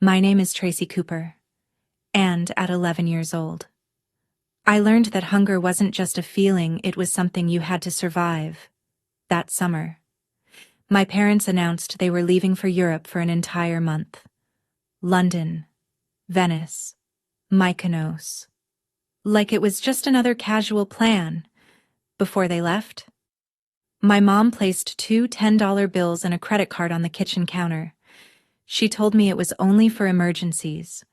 My name is Tracy Cooper, and at 11 years old, I learned that hunger wasn't just a feeling, it was something you had to survive. That summer, my parents announced they were leaving for Europe for an entire month. London, Venice, Mykonos. Like it was just another casual plan. Before they left, my mom placed two $10 bills and a credit card on the kitchen counter. She told me it was only for emergencies.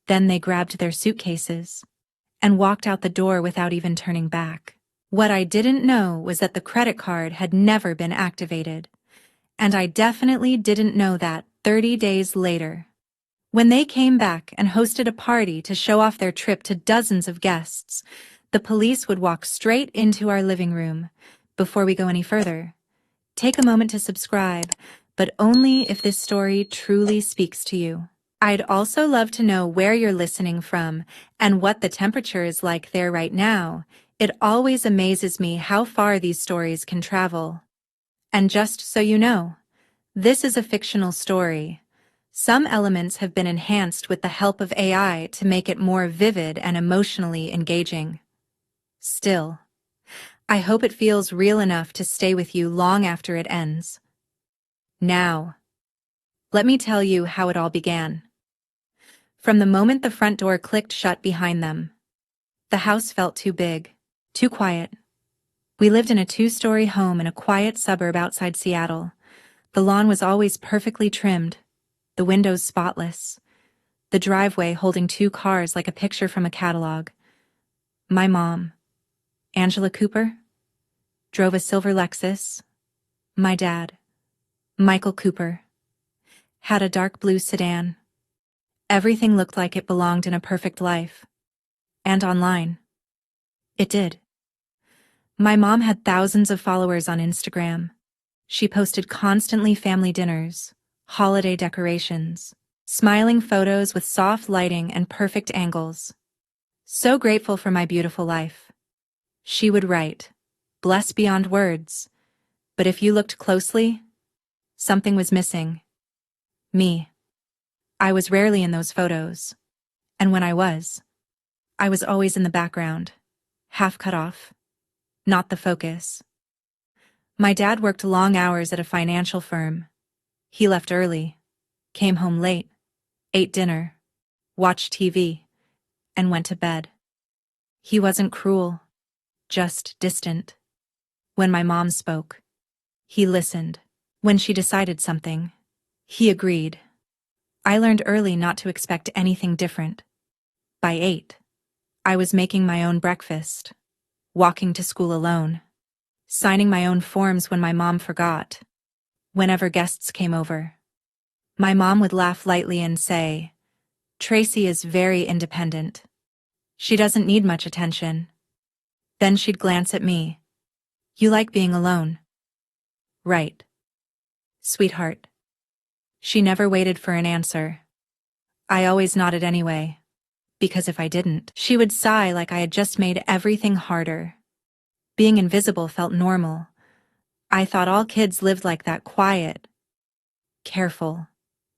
Then they grabbed their suitcases and walked out the door without even turning back. What I didn't know was that the credit card had never been activated. And I definitely didn't know that 30 days later, when they came back and hosted a party to show off their trip to dozens of guests, the police would walk straight into our living room. Before we go any further, take a moment to subscribe, but only if this story truly speaks to you. I'd also love to know where you're listening from and what the temperature is like there right now. It always amazes me how far these stories can travel. And just so you know, this is a fictional story. Some elements have been enhanced with the help of AI to make it more vivid and emotionally engaging. Still, I hope it feels real enough to stay with you long after it ends. Now, let me tell you how it all began. From the moment the front door clicked shut behind them, the house felt too big, too quiet. We lived in a 2-story home in a quiet suburb outside Seattle. The lawn was always perfectly trimmed, the windows spotless, the driveway holding 2 cars like a picture from a catalog. My mom, Angela Cooper, drove a silver Lexus. My dad, Michael Cooper, had a dark blue sedan. Everything looked like it belonged in a perfect life. And online. It did. My mom had thousands of followers on Instagram. She posted constantly family dinners, holiday decorations, smiling photos with soft lighting and perfect angles. So grateful for my beautiful life. She would write, "Blessed beyond words." But if you looked closely, something was missing. Me. I was rarely in those photos. And when I was always in the background, half cut off, not the focus. My dad worked long hours at a financial firm. He left early, came home late, ate dinner, watched TV, and went to bed. He wasn't cruel, just distant. When my mom spoke, he listened. When she decided something, he agreed. I learned early not to expect anything different. By 8, I was making my own breakfast, walking to school alone, signing my own forms when my mom forgot. Whenever guests came over, my mom would laugh lightly and say, "Tracy is very independent. She doesn't need much attention." Then she'd glance at me. "You like being alone?" "Right, sweetheart." She never waited for an answer. I always nodded anyway, because if I didn't, she would sigh like I had just made everything harder. Being invisible felt normal. I thought all kids lived like that, quiet, careful,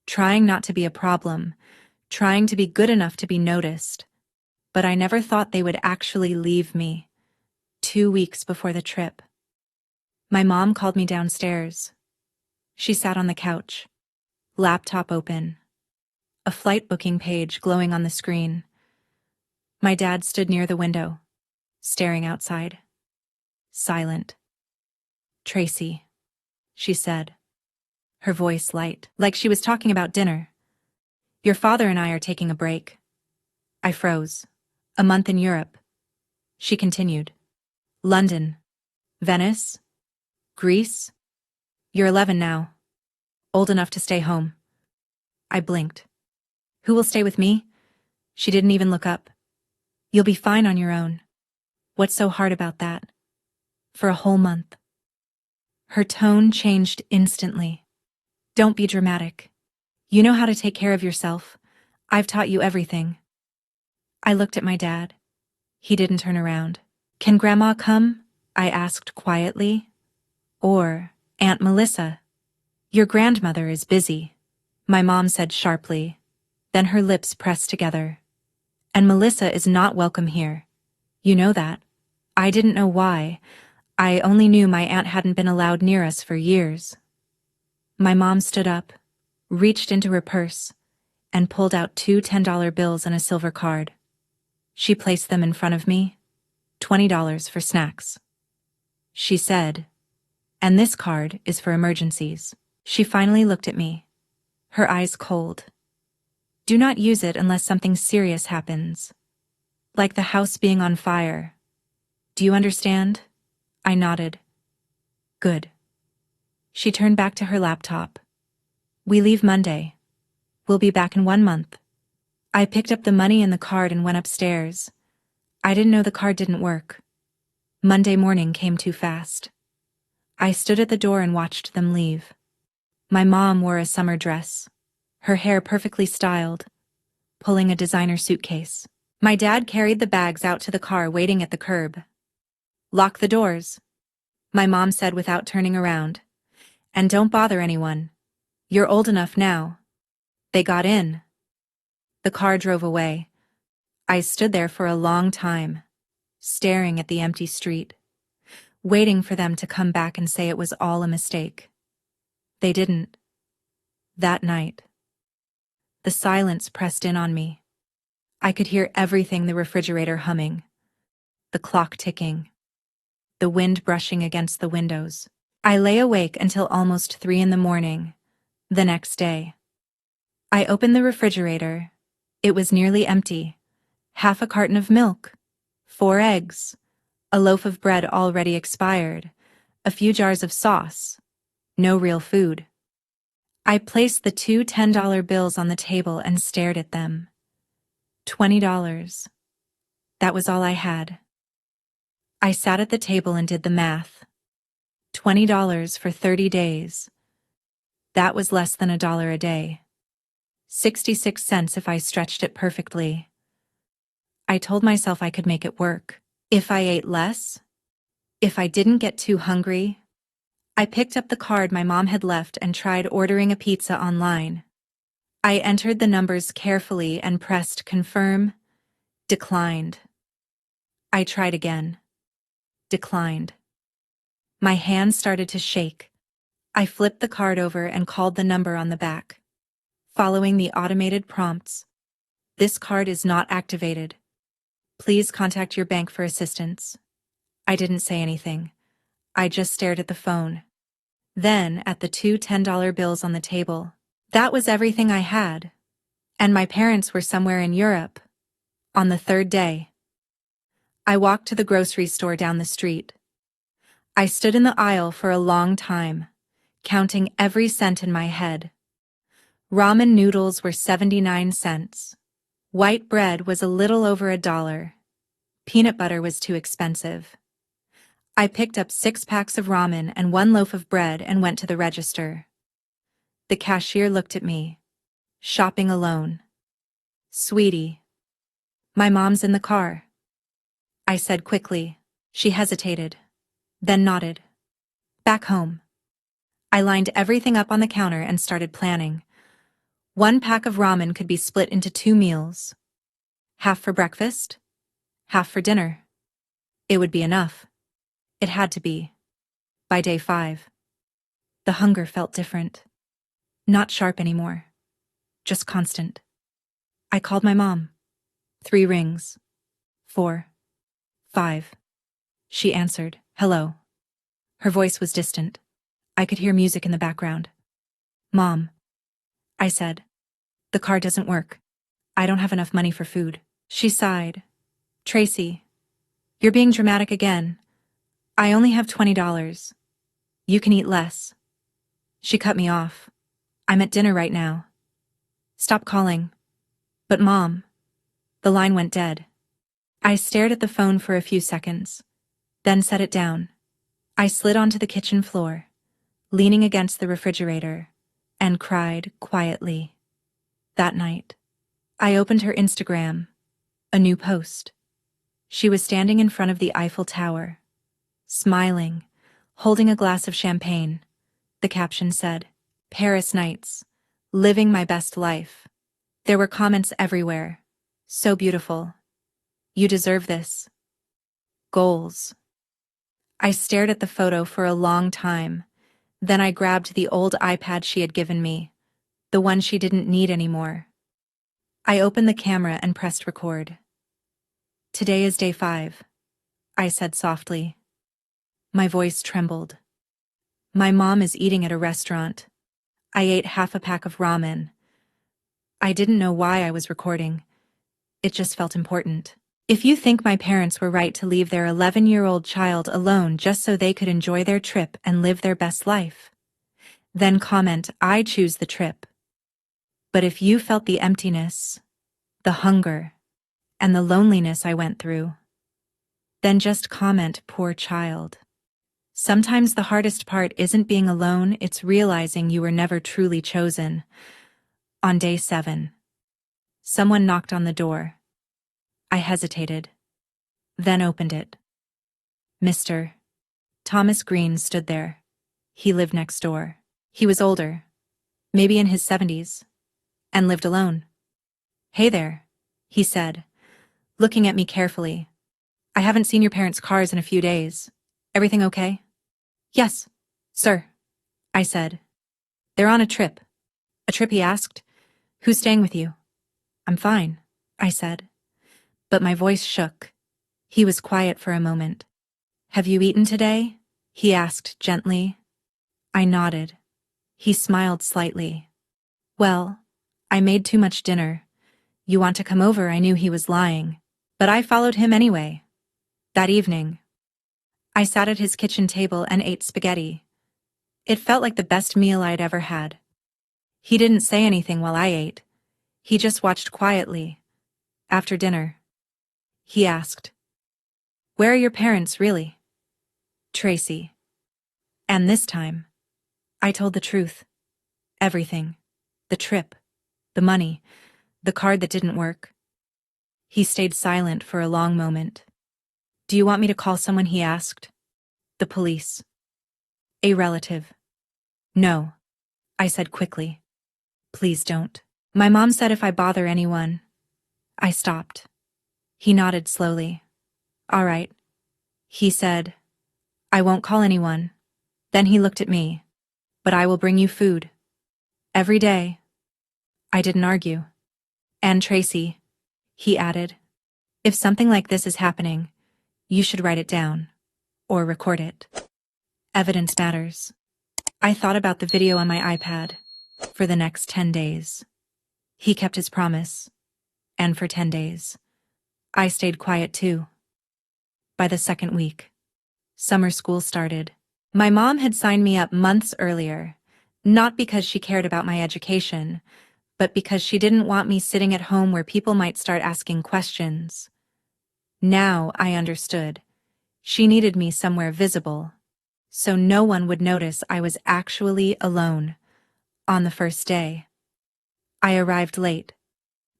trying not to be a problem, trying to be good enough to be noticed. But I never thought they would actually leave me. 2 weeks before the trip, my mom called me downstairs. She sat on the couch, laptop open, a flight booking page glowing on the screen. My dad stood near the window, staring outside, silent. "Tracy," she said, her voice light, like she was talking about dinner. "Your father and I are taking a break." I froze. "A month in Europe." She continued. "London, Venice, Greece. You're 11 now, old enough to stay home." I blinked. "Who will stay with me?" She didn't even look up. "You'll be fine on your own." "What's so hard about that?" "For a whole month." Her tone changed instantly. "Don't be dramatic. You know how to take care of yourself. I've taught you everything." I looked at my dad. He didn't turn around. "Can Grandma come?" I asked quietly. "Or Aunt Melissa?" "Your grandmother is busy," my mom said sharply. Then her lips pressed together. And Melissa is not welcome here. You know that. I didn't know why. I only knew my aunt hadn't been allowed near us for years. My mom stood up, reached into her purse, and pulled out two $10 bills and a silver card. She placed them in front of me. $20 for snacks. She said, "And this card is for emergencies." She finally looked at me, her eyes cold. "Do not use it unless something serious happens. Like the house being on fire. Do you understand?" I nodded. "Good." She turned back to her laptop. "We leave Monday. We'll be back in 1 month." I picked up the money and the card and went upstairs. I didn't know the card didn't work. Monday morning came too fast. I stood at the door and watched them leave. My mom wore a summer dress, her hair perfectly styled, pulling a designer suitcase. My dad carried the bags out to the car waiting at the curb. "Lock the doors," my mom said without turning around. "And don't bother anyone. You're old enough now." They got in. The car drove away. I stood there for a long time, staring at the empty street, waiting for them to come back and say it was all a mistake. They didn't. That night, the silence pressed in on me. I could hear everything: the refrigerator humming, the clock ticking, the wind brushing against the windows. I lay awake until almost 3 a.m. the next day. I opened the refrigerator. It was nearly empty. Half a carton of milk, 4 eggs, a loaf of bread already expired, a few jars of sauce. No real food. I placed the two $10 bills on the table and stared at them. $20. That was all I had. I sat at the table and did the math. $20 for 30 days. That was less than $1 a day. 66 cents if I stretched it perfectly. I told myself I could make it work. If I ate less, if I didn't get too hungry. I picked up the card my mom had left and tried ordering a pizza online. I entered the numbers carefully and pressed confirm. Declined. I tried again. Declined. My hand started to shake. I flipped the card over and called the number on the back. Following the automated prompts, "This card is not activated. Please contact your bank for assistance." I didn't say anything. I just stared at the phone. Then at the two $10 bills on the table. That was everything I had. And my parents were somewhere in Europe. On the 3rd day. I walked to the grocery store down the street. I stood in the aisle for a long time, counting every cent in my head. Ramen noodles were 79 cents. White bread was a little over $1. Peanut butter was too expensive. I picked up 6 packs of ramen and 1 loaf of bread and went to the register. The cashier looked at me. "Shopping alone." "Sweetie, my mom's in the car," I said quickly. She hesitated, then nodded. "Back home." I lined everything up on the counter and started planning. 1 pack of ramen could be split into 2 meals. Half for breakfast, half for dinner. It would be enough. It had to be. By day 5. The hunger felt different. Not sharp anymore. Just constant. I called my mom. 3 rings. 4. 5. She answered. "Hello." Her voice was distant. I could hear music in the background. "Mom," I said. "The car doesn't work. I don't have enough money for food." She sighed. "Tracy, you're being dramatic again. I only have $20. You can eat less." She cut me off. "I'm at dinner right now." "Stop calling." "But Mom." The line went dead. I stared at the phone for a few seconds, then set it down. I slid onto the kitchen floor, leaning against the refrigerator, and cried quietly. That night, I opened her Instagram. A new post. She was standing in front of the Eiffel Tower, smiling, holding a glass of champagne. The caption said, "Paris nights, living my best life." There were comments everywhere. So beautiful. You deserve this. Goals. I stared at the photo for a long time. Then I grabbed the old iPad she had given me, the one she didn't need anymore. I opened the camera and pressed record. Today is day 5, I said softly. My voice trembled. My mom is eating at a restaurant. I ate half a pack of ramen. I didn't know why I was recording. It just felt important. If you think my parents were right to leave their 11-year-old child alone just so they could enjoy their trip and live their best life, then comment, I choose the trip. But if you felt the emptiness, the hunger, and the loneliness I went through, then just comment, poor child. Sometimes the hardest part isn't being alone, it's realizing you were never truly chosen. On day 7, someone knocked on the door. I hesitated, then opened it. Mr. Thomas Green stood there. He lived next door. He was older, maybe in his 70s, and lived alone. Hey there, he said, looking at me carefully. I haven't seen your parents' cars in a few days. Everything okay? Yes, sir, I said. They're on a trip. A trip, he asked. Who's staying with you? I'm fine, I said. But my voice shook. He was quiet for a moment. Have you eaten today? He asked gently. I nodded. He smiled slightly. Well, I made too much dinner. You want to come over? I knew he was lying, but I followed him anyway. That evening, I sat at his kitchen table and ate spaghetti. It felt like the best meal I'd ever had. He didn't say anything while I ate. He just watched quietly. After dinner, he asked, Where are your parents, really? Tracy. And this time, I told the truth. Everything. The trip. The money. The card that didn't work. He stayed silent for a long moment. Do you want me to call someone? He asked. The police. A relative. No, I said quickly. Please don't. My mom said if I bother anyone. I stopped. He nodded slowly. All right, he said. I won't call anyone. Then he looked at me. But I will bring you food. Every day. I didn't argue. And Tracy, he added, if something like this is happening, you should write it down. Or record it. Evidence matters. I thought about the video on my iPad for the next 10 days. He kept his promise. And for 10 days, I stayed quiet too. By the second week, summer school started. My mom had signed me up months earlier, not because she cared about my education, but because she didn't want me sitting at home where people might start asking questions. Now I understood. She needed me somewhere visible, so no one would notice I was actually alone. On the first day, I arrived late.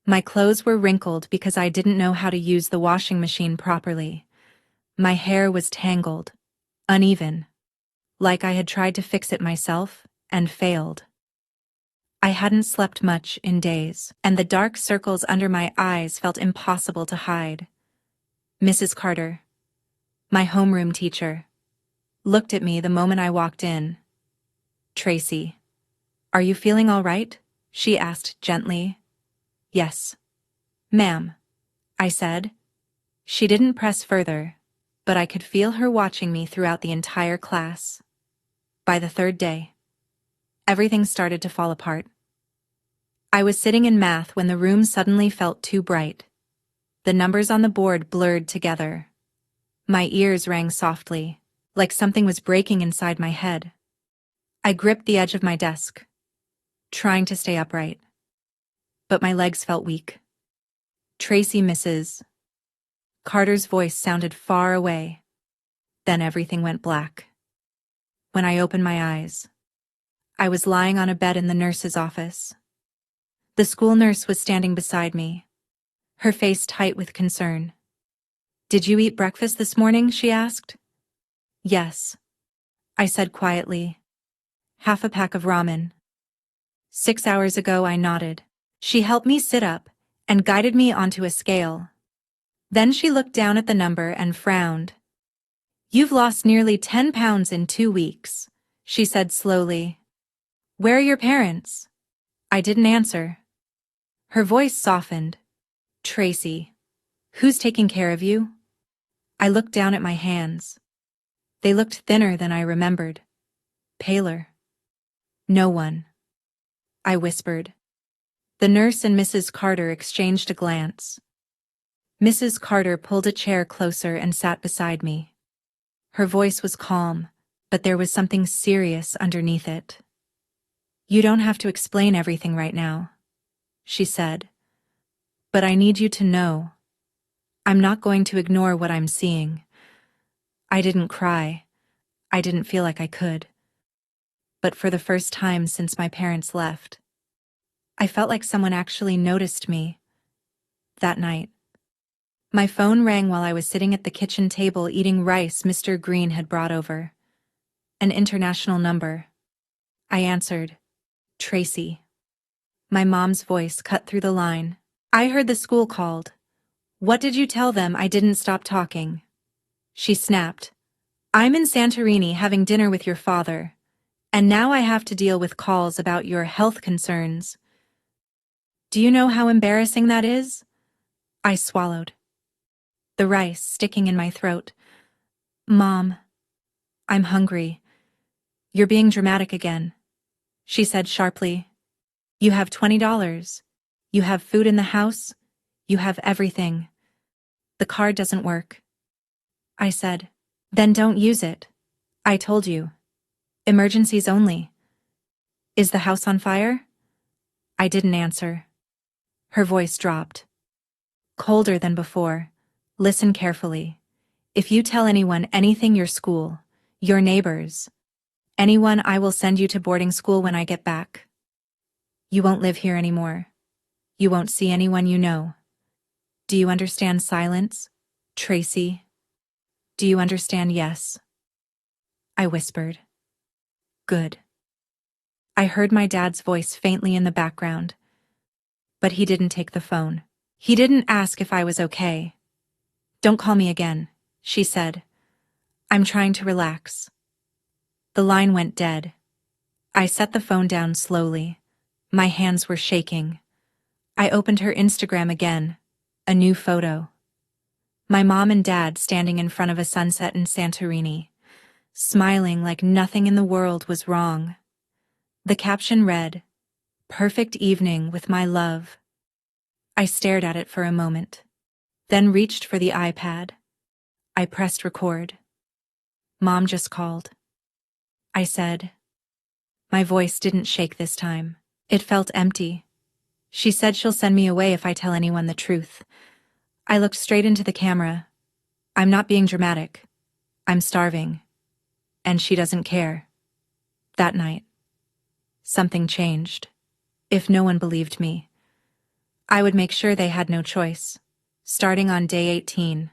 My clothes were wrinkled because I didn't know how to use the washing machine properly. My hair was tangled, uneven, like I had tried to fix it myself and failed. I hadn't slept much in days, and the dark circles under my eyes felt impossible to hide. Mrs. Carter, my homeroom teacher, looked at me the moment I walked in. Tracy, are you feeling all right? She asked gently. Yes, ma'am, I said. She didn't press further, but I could feel her watching me throughout the entire class. By the third day, everything started to fall apart. I was sitting in math when the room suddenly felt too bright. The numbers on the board blurred together. My ears rang softly, like something was breaking inside my head. I gripped the edge of my desk, trying to stay upright. But my legs felt weak. Tracy, Mrs. Carter's voice sounded far away. Then everything went black. When I opened my eyes, I was lying on a bed in the nurse's office. The school nurse was standing beside me, her face tight with concern. Did you eat breakfast this morning? She asked. Yes, I said quietly. Half a pack of ramen. 6 hours ago, I nodded. She helped me sit up and guided me onto a scale. Then she looked down at the number and frowned. "You've lost nearly 10 pounds in 2 weeks," she said slowly. "Where are your parents?" I didn't answer. Her voice softened. "Tracy, who's taking care of you?" I looked down at my hands. They looked thinner than I remembered. Paler. "No one," I whispered. The nurse and Mrs. Carter exchanged a glance. Mrs. Carter pulled a chair closer and sat beside me. Her voice was calm, but there was something serious underneath it. "You don't have to explain everything right now," she said. "But I need you to know. I'm not going to ignore what I'm seeing." I didn't cry. I didn't feel like I could. But for the first time since my parents left, I felt like someone actually noticed me. That night, my phone rang while I was sitting at the kitchen table eating rice Mr. Green had brought over. An international number. I answered. "Tracy." My mom's voice cut through the line. "I heard the school called. What did you tell them?" I didn't stop talking. She snapped. "I'm in Santorini having dinner with your father, and now I have to deal with calls about your health concerns. Do you know how embarrassing that is?" I swallowed, the rice sticking in my throat. "Mom, I'm hungry." "You're being dramatic again," she said sharply. "You have $20. You have food in the house. You have everything. The card doesn't work." I said. "Then don't use it. I told you. Emergencies only." "Is the house on fire?" I didn't answer. Her voice dropped. Colder than before. "Listen carefully. If you tell anyone anything, your school, your neighbors, anyone, I will send you to boarding school when I get back. You won't live here anymore. You won't see anyone you know. Do you understand silence, Tracy? Do you understand yes?" I whispered. "Good." I heard my dad's voice faintly in the background, but he didn't take the phone. He didn't ask if I was okay. "Don't call me again," she said. "I'm trying to relax." The line went dead. I set the phone down slowly. My hands were shaking. I opened her Instagram again. A new photo. My mom and dad standing in front of a sunset in Santorini, smiling like nothing in the world was wrong. The caption read, "Perfect evening with my love." I stared at it for a moment, then reached for the iPad. I pressed record. "Mom just called," I said. My voice didn't shake this time. It felt empty. "She said she'll send me away if I tell anyone the truth." I looked straight into the camera. "I'm not being dramatic. I'm starving. And she doesn't care." That night, something changed. If no one believed me, I would make sure they had no choice. Starting on day 18,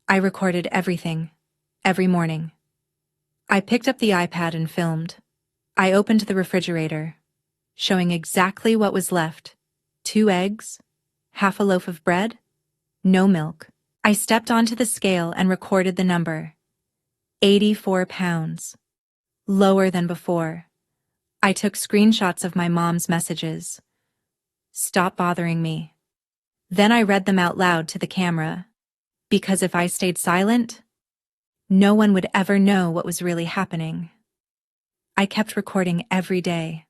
I recorded everything, every morning. I picked up the iPad and filmed. I opened the refrigerator, showing exactly what was left. 2 eggs, half a loaf of bread, no milk. I stepped onto the scale and recorded the number. 84 pounds. Lower than before. I took screenshots of my mom's messages. "Stop bothering me." Then I read them out loud to the camera. Because if I stayed silent, no one would ever know what was really happening. I kept recording every day,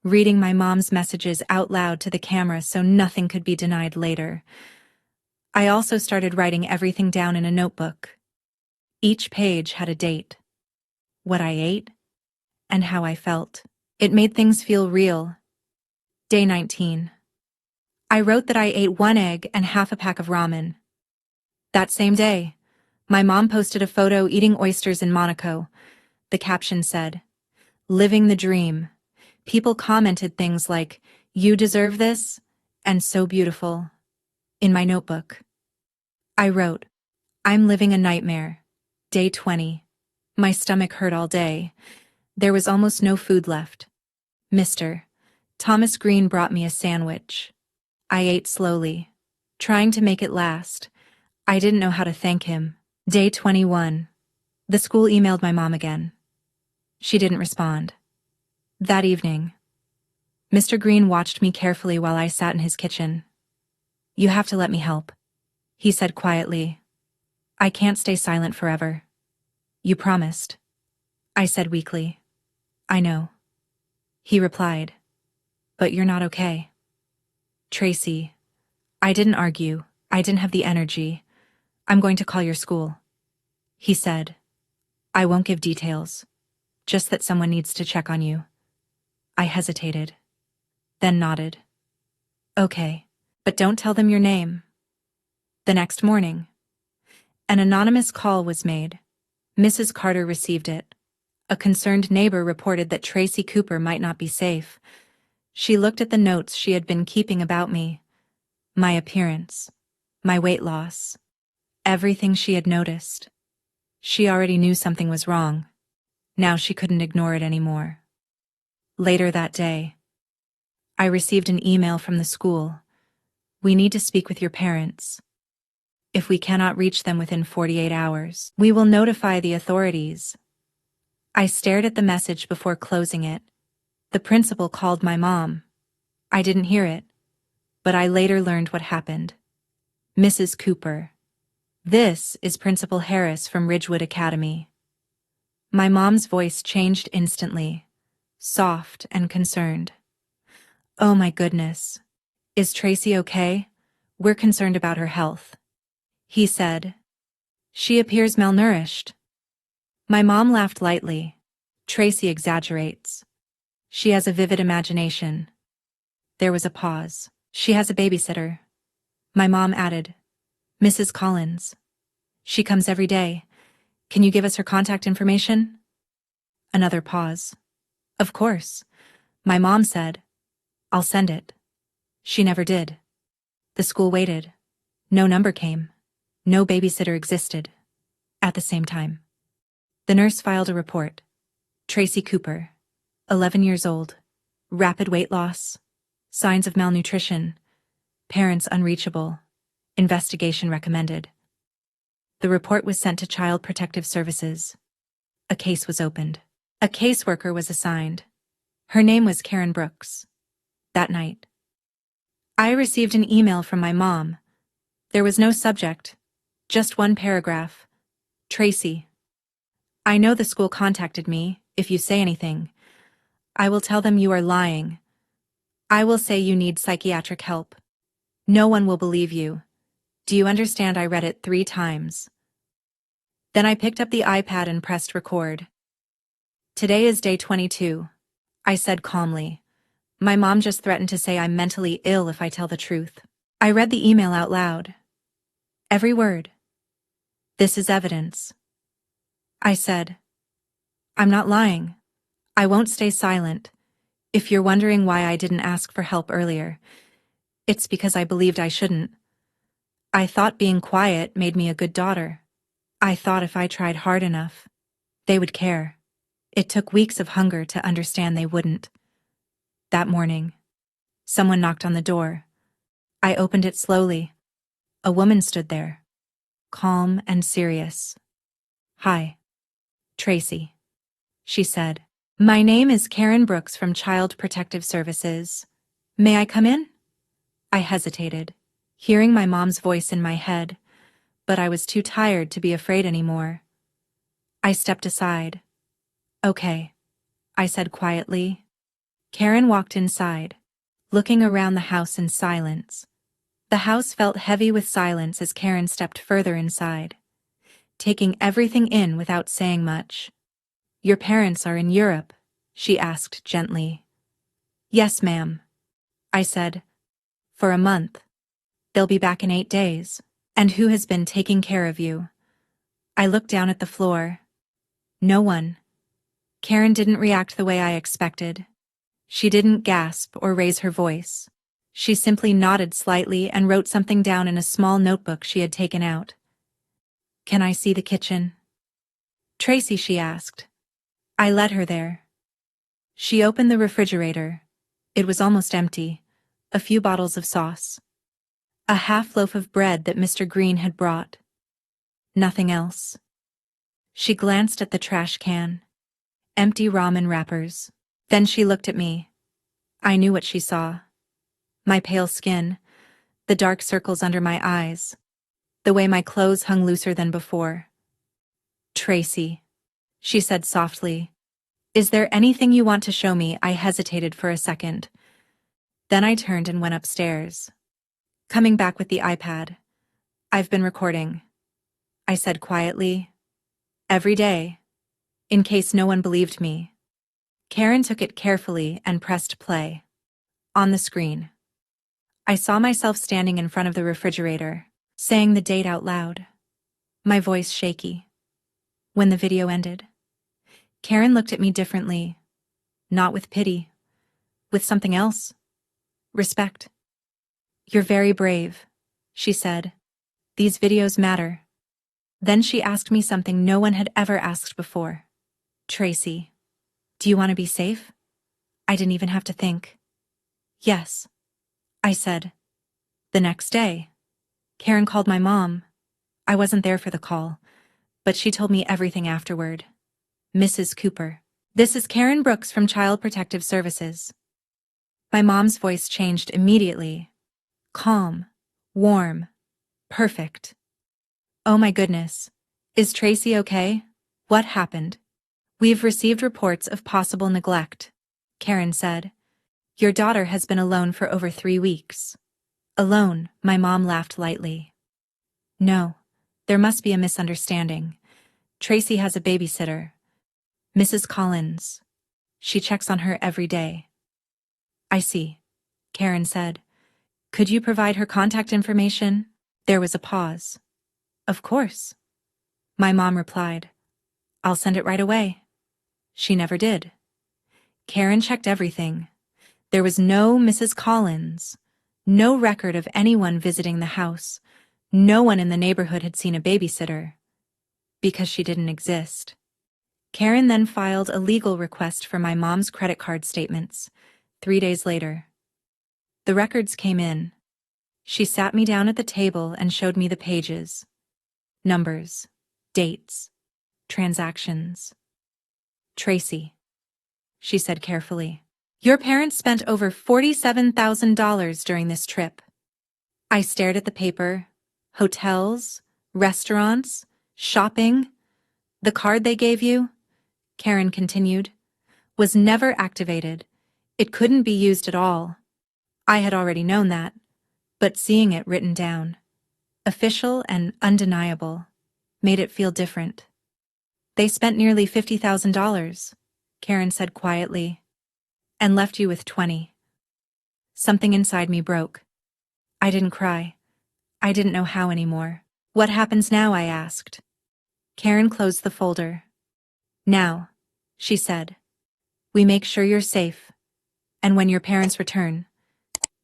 reading my mom's messages out loud to the camera so nothing could be denied later. I also started writing everything down in a notebook. Each page had a date, what I ate, and how I felt. It made things feel real. Day 19. I wrote that I ate 1 egg and half a pack of ramen. That same day, my mom posted a photo eating oysters in Monaco. The caption said, "Living the dream." People commented things like, "You deserve this," and "So beautiful." In my notebook, I wrote, "I'm living a nightmare." Day 20. My stomach hurt all day. There was almost no food left. "Mister, Thomas Green brought me a sandwich. I ate slowly, trying to make it last. I didn't know how to thank him. Day 21. The school emailed my mom again. She didn't respond. That evening, Mr. Green watched me carefully while I sat in his kitchen. "You have to let me help," he said quietly. "I can't stay silent forever." "You promised," I said weakly. "I know," he replied. "But you're not okay." "Tracy, I didn't argue. I didn't have the energy. I'm going to call your school," he said. "I won't give details, just that someone needs to check on you." I hesitated, then nodded. "Okay, but don't tell them your name." The next morning, an anonymous call was made. Mrs. Carter received it. A concerned neighbor reported that Tracy Cooper might not be safe. She looked at the notes she had been keeping about me. My appearance, my weight loss, everything she had noticed. She already knew something was wrong. Now she couldn't ignore it anymore. Later that day, I received an email from the school. "We need to speak with your parents. If we cannot reach them within 48 hours, we will notify the authorities." I stared at the message before closing it. The principal called my mom. I didn't hear it, but I later learned what happened. "Mrs. Cooper, this is Principal Harris from Ridgewood Academy." My mom's voice changed instantly, soft and concerned. "Oh my goodness. Is Tracy okay? We're concerned about her health," he said. "She appears malnourished." My mom laughed lightly. "Tracy exaggerates. She has a vivid imagination." There was a pause. "She has a babysitter," my mom added. "Mrs. Collins. She comes every day. Can you give us her contact information?" Another pause. "Of course," my mom said. "I'll send it." She never did. The school waited. No number came. No babysitter existed. At the same time, the nurse filed a report. "Tracy Cooper, 11 years old, rapid weight loss, signs of malnutrition, parents unreachable, investigation recommended." The report was sent to Child Protective Services. A case was opened. A caseworker was assigned. Her name was Karen Brooks. That night, I received an email from my mom. There was no subject, just one paragraph. "Tracy, I know the school contacted me. If you say anything, I will tell them you are lying. I will say you need psychiatric help. No one will believe you. Do you understand?" I read it 3 times. Then I picked up the iPad and pressed record. "Today is day 22, I said calmly. "My mom just threatened to say I'm mentally ill if I tell the truth." I read the email out loud. Every word. "This is evidence," I said. "I'm not lying. I won't stay silent. If you're wondering why I didn't ask for help earlier, it's because I believed I shouldn't. I thought being quiet made me a good daughter. I thought if I tried hard enough, they would care. It took weeks of hunger to understand they wouldn't." That morning, someone knocked on the door. I opened it slowly. A woman stood there, calm and serious. "Hi, Tracy," she said. "My name is Karen Brooks from Child Protective Services. May I come in?" I hesitated, hearing my mom's voice in my head, but I was too tired to be afraid anymore. I stepped aside. "Okay," I said quietly. Karen walked inside, looking around the house in silence. The house felt heavy with silence as Karen stepped further inside, taking everything in without saying much. "Your parents are in Europe?" she asked gently. "Yes, ma'am," I said. "For a month. They'll be back in 8 days. And who has been taking care of you?" I looked down at the floor. No one. Karen didn't react the way I expected. She didn't gasp or raise her voice. She simply nodded slightly and wrote something down in a small notebook she had taken out. "Can I see the kitchen?" "Tracy," she asked. I led her there. She opened the refrigerator. It was almost empty. A few bottles of sauce. A half loaf of bread that Mr. Green had brought. Nothing else. She glanced at the trash can. Empty ramen wrappers. Then she looked at me. I knew what she saw. My pale skin, the dark circles under my eyes, the way my clothes hung looser than before. "Tracy," she said softly, "is there anything you want to show me?" I hesitated for a second. Then I turned and went upstairs. Coming back with the iPad. "I've been recording," I said quietly. "Every day. In case no one believed me." Karen took it carefully and pressed play. On the screen, I saw myself standing in front of the refrigerator, saying the date out loud, my voice shaky. When the video ended, Karen looked at me differently, not with pity, with something else. Respect. "You're very brave," she said. "These videos matter." Then she asked me something no one had ever asked before. "Tracy, do you want to be safe?" I didn't even have to think. "Yes," I said. The next day, Karen called my mom. I wasn't there for the call, but she told me everything afterward. "Mrs. Cooper, this is Karen Brooks from Child Protective Services." My mom's voice changed immediately. Calm, warm, perfect. "Oh my goodness. Is Tracy okay? What happened?" "We've received reports of possible neglect," Karen said. "Your daughter has been alone for over 3 weeks." "Alone?" My mom laughed lightly. "No, there must be a misunderstanding. Tracy has a babysitter. Mrs. Collins. She checks on her every day." "I see," Karen said. "Could you provide her contact information?" There was a pause. "Of course," my mom replied. "I'll send it right away." She never did. Karen checked everything. There was no Mrs. Collins, no record of anyone visiting the house. No one in the neighborhood had seen a babysitter, because she didn't exist. Karen then filed a legal request for my mom's credit card statements. 3 days later, the records came in. She sat me down at the table and showed me the pages. Numbers, dates, transactions. "Tracy," she said carefully, "your parents spent over $47,000 during this trip." I stared at the paper. Hotels, restaurants, shopping. "The card they gave you," Karen continued, "was never activated. It couldn't be used at all." I had already known that, but seeing it written down, official and undeniable, made it feel different. "They spent nearly $50,000, Karen said quietly, "and left you with 20. Something inside me broke. I didn't cry. I didn't know how anymore. "What happens now?" I asked. Karen closed the folder. "Now," she said, "we make sure you're safe, and when your parents return,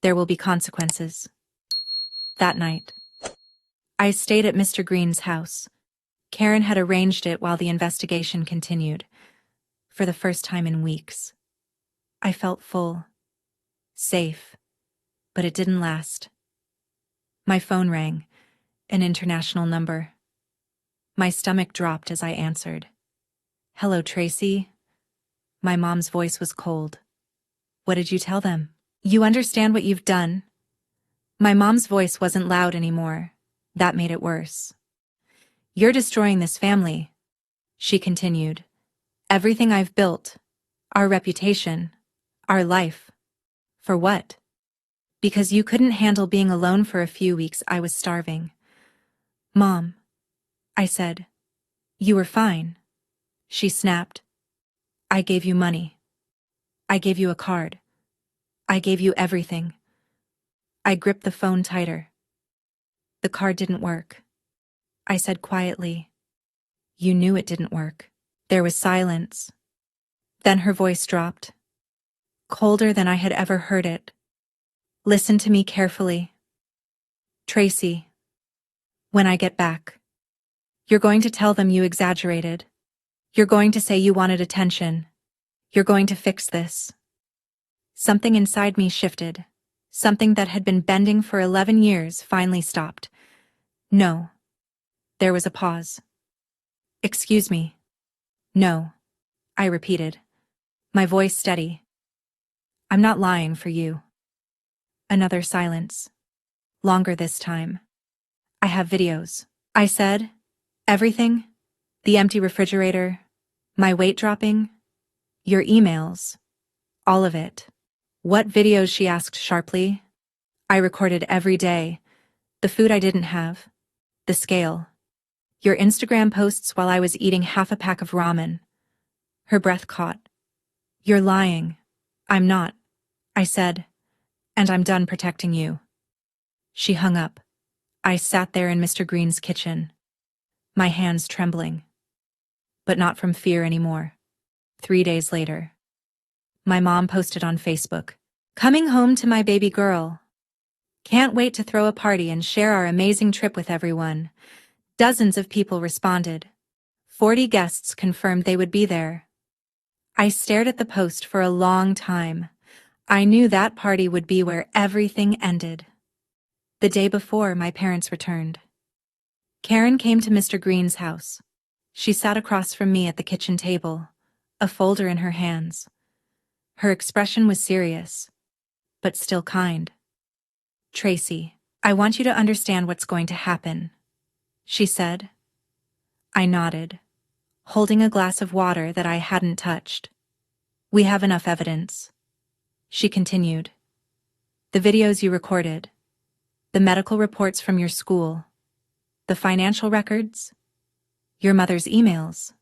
there will be consequences." That night, I stayed at Mr. Green's house. Karen had arranged it while the investigation continued. For the first time in weeks, I felt full, safe, but it didn't last. My phone rang, an international number. My stomach dropped as I answered. "Hello, Tracy." My mom's voice was cold. "What did you tell them?" "You understand what you've done?" My mom's voice wasn't loud anymore. That made it worse. "You're destroying this family," she continued. "Everything I've built, our reputation, our life. For what?" "Because you couldn't handle being alone for a few weeks. I was starving." "Mom," I said. "You were fine." She snapped. "I gave you money. I gave you a card. I gave you everything." I gripped the phone tighter. "The card didn't work," I said quietly. "You knew it didn't work." There was silence. Then her voice dropped, colder than I had ever heard it. "Listen to me carefully. Tracy, when I get back, you're going to tell them you exaggerated. You're going to say you wanted attention. You're going to fix this. Something inside me shifted. Something that had been bending for 11 years finally stopped. No. There was a pause. Excuse me. No. I repeated, my voice steady. I'm not lying for you. Another silence. Longer this time. I have videos. I said, everything. The empty refrigerator, my weight dropping, your emails, all of it. What videos? She asked sharply. I recorded every day. The food I didn't have. The scale. Your Instagram posts while I was eating half a pack of ramen. Her breath caught. You're lying. I'm not, I said, and I'm done protecting you. She hung up. I sat there in Mr. Green's kitchen, my hands trembling. But not from fear anymore. 3 days later. My mom posted on Facebook, coming home to my baby girl. Can't wait to throw a party and share our amazing trip with everyone. Dozens of people responded. 40 guests confirmed they would be there. I stared at the post for a long time. I knew that party would be where everything ended. The day before, my parents returned. Karen came to Mr. Green's house. She sat across from me at the kitchen table, a folder in her hands. Her expression was serious, but still kind. Tracy, I want you to understand what's going to happen, she said. I nodded, holding a glass of water that I hadn't touched. We have enough evidence. She continued. The videos you recorded, the medical reports from your school, the financial records, your mother's emails.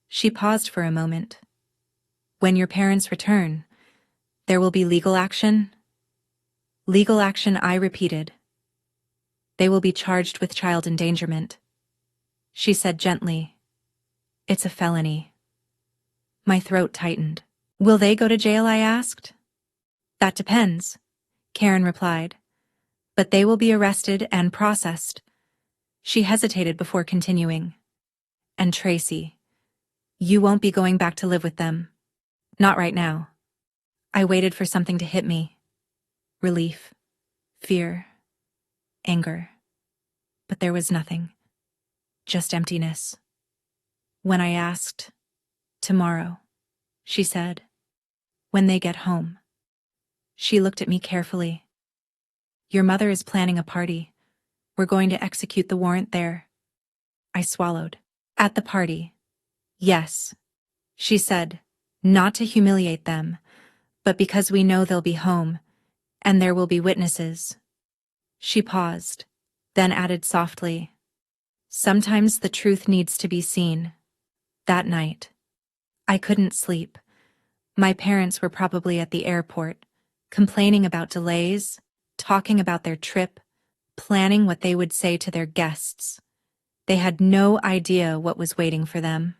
She paused for a moment. When your parents return, there will be legal action? Legal action, I repeated. They will be charged with child endangerment. She said gently. It's a felony. My throat tightened. Will they go to jail? I asked. That depends, Karen replied. But they will be arrested and processed. She hesitated before continuing. And Tracy, you won't be going back to live with them. Not right now. I waited for something to hit me. Relief, fear, anger. But there was nothing. Just emptiness. When I asked, tomorrow, she said, when they get home. She looked at me carefully. Your mother is planning a party. We're going to execute the warrant there. I swallowed. At the party. Yes, she said, not to humiliate them, but because we know they'll be home, and there will be witnesses. She paused, then added softly, sometimes the truth needs to be seen. That night, I couldn't sleep. My parents were probably at the airport, complaining about delays, talking about their trip, planning what they would say to their guests. They had no idea what was waiting for them.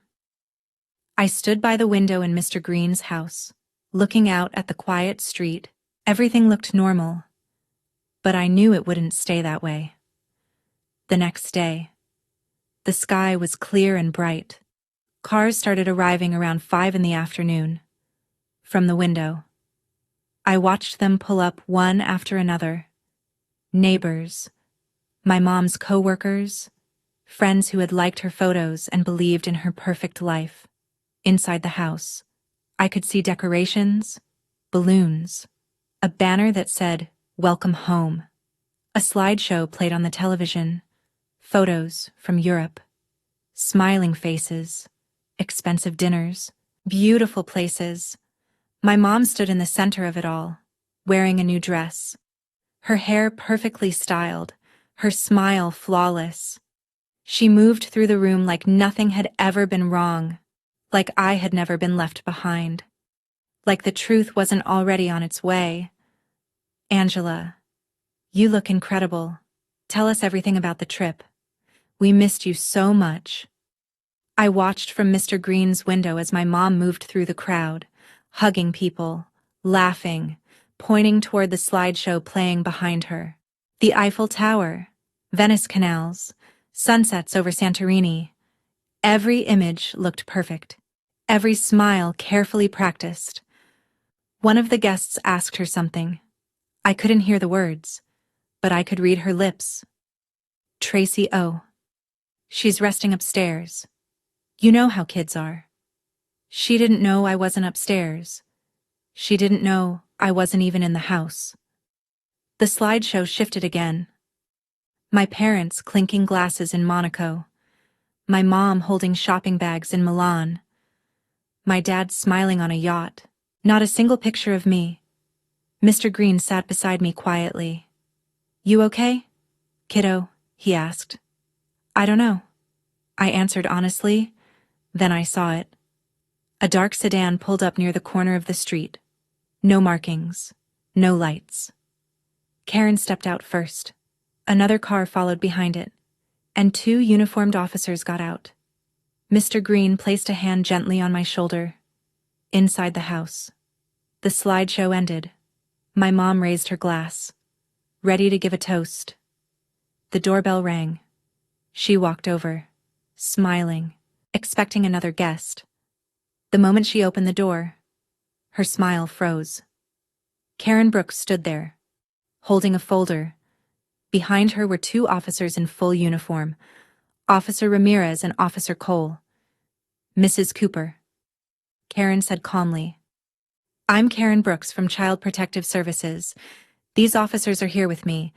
I stood by the window in Mr. Green's house, looking out at the quiet street. Everything looked normal, but I knew it wouldn't stay that way. The next day, the sky was clear and bright. Cars started arriving around 5 in the afternoon. From the window, I watched them pull up one after another. Neighbors, my mom's co-workers, friends who had liked her photos and believed in her perfect life. Inside the house, I could see decorations, balloons, a banner that said, "Welcome home." A slideshow played on the television, photos from Europe, smiling faces, expensive dinners, beautiful places. My mom stood in the center of it all, wearing a new dress, her hair perfectly styled, her smile flawless. She moved through the room like nothing had ever been wrong, like I had never been left behind, like the truth wasn't already on its way. Angela, you look incredible. Tell us everything about the trip. We missed you so much. I watched from Mr. Green's window as my mom moved through the crowd, hugging people, laughing, pointing toward the slideshow playing behind her. The Eiffel Tower, Venice canals, sunsets over Santorini. Every image looked perfect. Every smile carefully practiced. One of the guests asked her something. I couldn't hear the words, but I could read her lips. Tracy O. She's resting upstairs. You know how kids are. She didn't know I wasn't upstairs. She didn't know I wasn't even in the house. The slideshow shifted again. My parents clinking glasses in Monaco. My mom holding shopping bags in Milan. My dad smiling on a yacht. Not a single picture of me. Mr. Green sat beside me quietly. You okay, kiddo? He asked. I don't know. I answered honestly. Then I saw it. A dark sedan pulled up near the corner of the street. No markings. No lights. Karen stepped out first. Another car followed behind it, and 2 uniformed officers got out. Mr. Green placed a hand gently on my shoulder. Inside the house. The slideshow ended. My mom raised her glass, ready to give a toast. The doorbell rang. She walked over, smiling, expecting another guest. The moment she opened the door, her smile froze. Karen Brooks stood there, holding a folder. Behind her were 2 officers in full uniform, Officer Ramirez and Officer Cole. Mrs. Cooper. Karen said calmly, I'm Karen Brooks from Child Protective Services. These officers are here with me.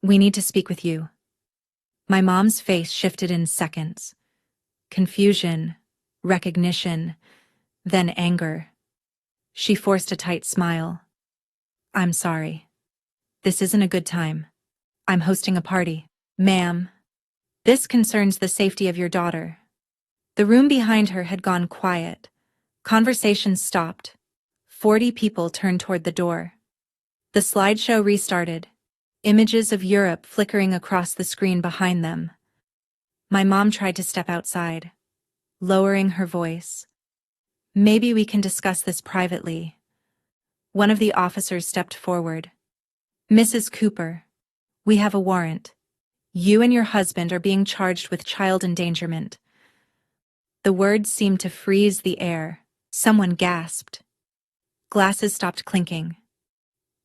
We need to speak with you. My mom's face shifted in seconds. Confusion, recognition, then anger. She forced a tight smile. I'm sorry. This isn't a good time. I'm hosting a party. Ma'am, this concerns the safety of your daughter. The room behind her had gone quiet. Conversations stopped. 40 people turned toward the door. The slideshow restarted. Images of Europe flickering across the screen behind them. My mom tried to step outside, lowering her voice. Maybe we can discuss this privately. One of the officers stepped forward. Mrs. Cooper, we have a warrant. You and your husband are being charged with child endangerment. The words seemed to freeze the air. Someone gasped. Glasses stopped clinking.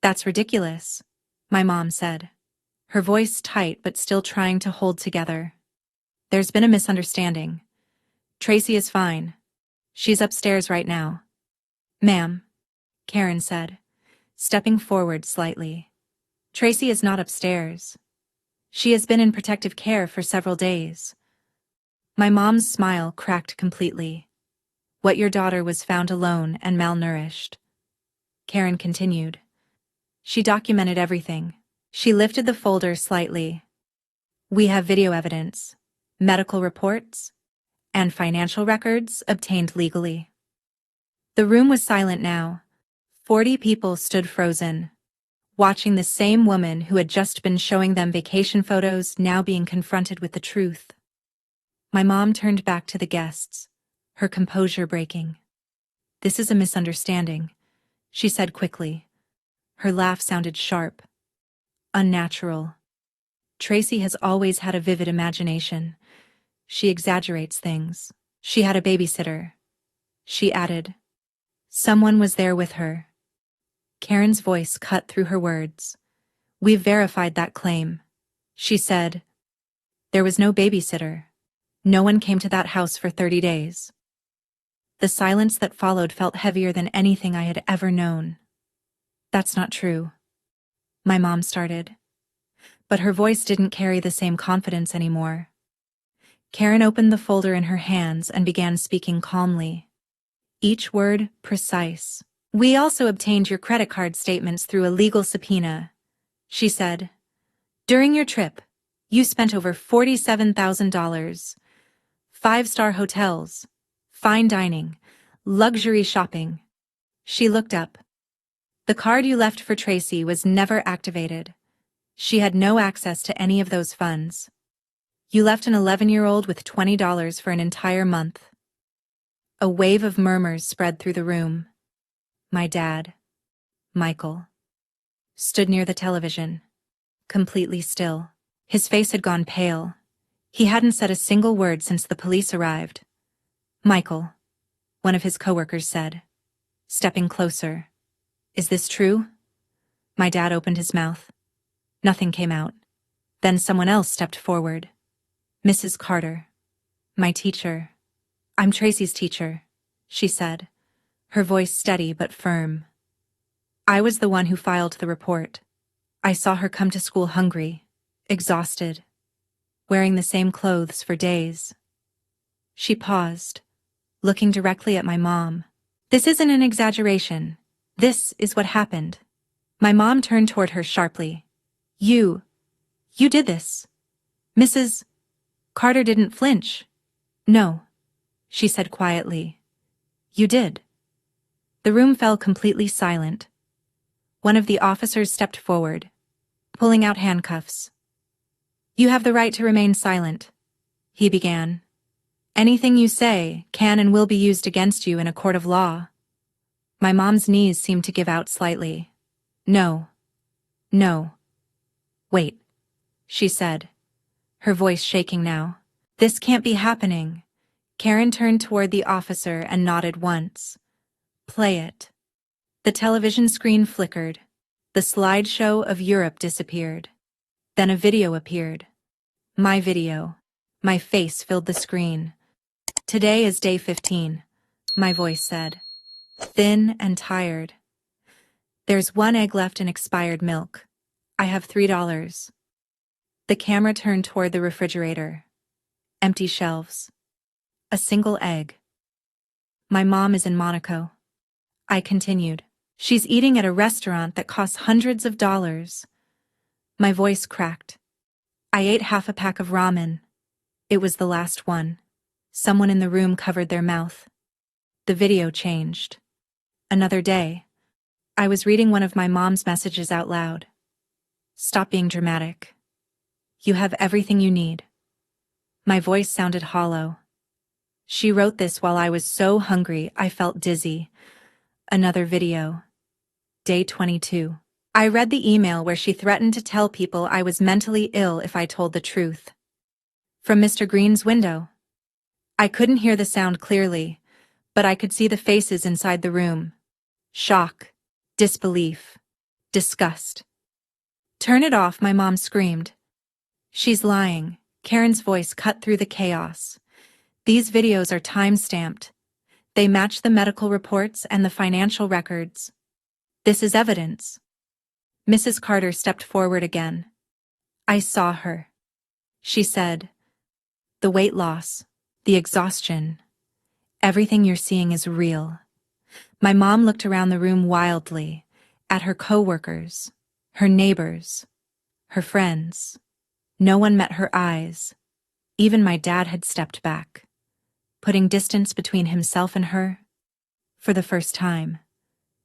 That's ridiculous, my mom said, her voice tight but still trying to hold together. There's been a misunderstanding. Tracy is fine. She's upstairs right now. Ma'am, Karen said, stepping forward slightly. Tracy is not upstairs. She has been in protective care for several days. My mom's smile cracked completely. What your daughter was found alone and malnourished. Karen continued. She documented everything. She lifted the folder slightly. We have video evidence, medical reports, and financial records obtained legally. The room was silent now. 40 people stood frozen, watching the same woman who had just been showing them vacation photos now being confronted with the truth. My mom turned back to the guests, her composure breaking. This is a misunderstanding, she said quickly. Her laugh sounded sharp, unnatural. Tracy has always had a vivid imagination. She exaggerates things. She had a babysitter. She added. Someone was there with her. Karen's voice cut through her words. We've verified that claim, she said. There was no babysitter. No one came to that house for 30 days. The silence that followed felt heavier than anything I had ever known. That's not true, my mom started. But her voice didn't carry the same confidence anymore. Karen opened the folder in her hands and began speaking calmly. Each word precise. We also obtained your credit card statements through a legal subpoena, she said. During your trip, you spent over $47,000. 5-star hotels, fine dining, luxury shopping. She looked up. The card you left for Tracy was never activated. She had no access to any of those funds. You left an 11-year-old with $20 for an entire month. A wave of murmurs spread through the room. My dad, Michael, stood near the television, completely still. His face had gone pale. He hadn't said a single word since the police arrived. Michael, one of his coworkers said, stepping closer. Is this true? My dad opened his mouth. Nothing came out. Then someone else stepped forward. Mrs. Carter. My teacher. I'm Tracy's teacher, she said, her voice steady but firm. I was the one who filed the report. I saw her come to school hungry, exhausted, wearing the same clothes for days. She paused, looking directly at my mom. This isn't an exaggeration. This is what happened. My mom turned toward her sharply. You did this. Mrs. Carter didn't flinch. No, she said quietly. You did. The room fell completely silent. One of the officers stepped forward, pulling out handcuffs. You have the right to remain silent, he began. Anything you say can and will be used against you in a court of law. My mom's knees seemed to give out slightly. No. Wait, she said, her voice shaking now. This can't be happening. Karen turned toward the officer and nodded once. Play it. The television screen flickered. The slideshow of Europe disappeared. Then a video appeared. My video. My face filled the screen. Today is day 15, my voice said. Thin and tired. There's 1 egg left in expired milk. I have $3. The camera turned toward the refrigerator. Empty shelves. A single egg. My mom is in Monaco. I continued. She's eating at a restaurant that costs hundreds of dollars. My voice cracked. I ate half a pack of ramen. It was the last one. Someone in the room covered their mouth. The video changed. Another day. I was reading one of my mom's messages out loud. Stop being dramatic. You have everything you need. My voice sounded hollow. She wrote this while I was so hungry I felt dizzy. Another video. Day 22. I read the email where she threatened to tell people I was mentally ill if I told the truth. From Mr. Green's window. I couldn't hear the sound clearly, but I could see the faces inside the room. Shock, disbelief, disgust. Turn it off, my mom screamed. She's lying. Karen's voice cut through the chaos. These videos are time-stamped. They match the medical reports and the financial records. This is evidence. Mrs. Carter stepped forward again. I saw her. She said, the weight loss, the exhaustion, everything you're seeing is real. My mom looked around the room wildly, at her coworkers, her neighbors, her friends. No one met her eyes. Even my dad had stepped back, putting distance between himself and her. For the first time,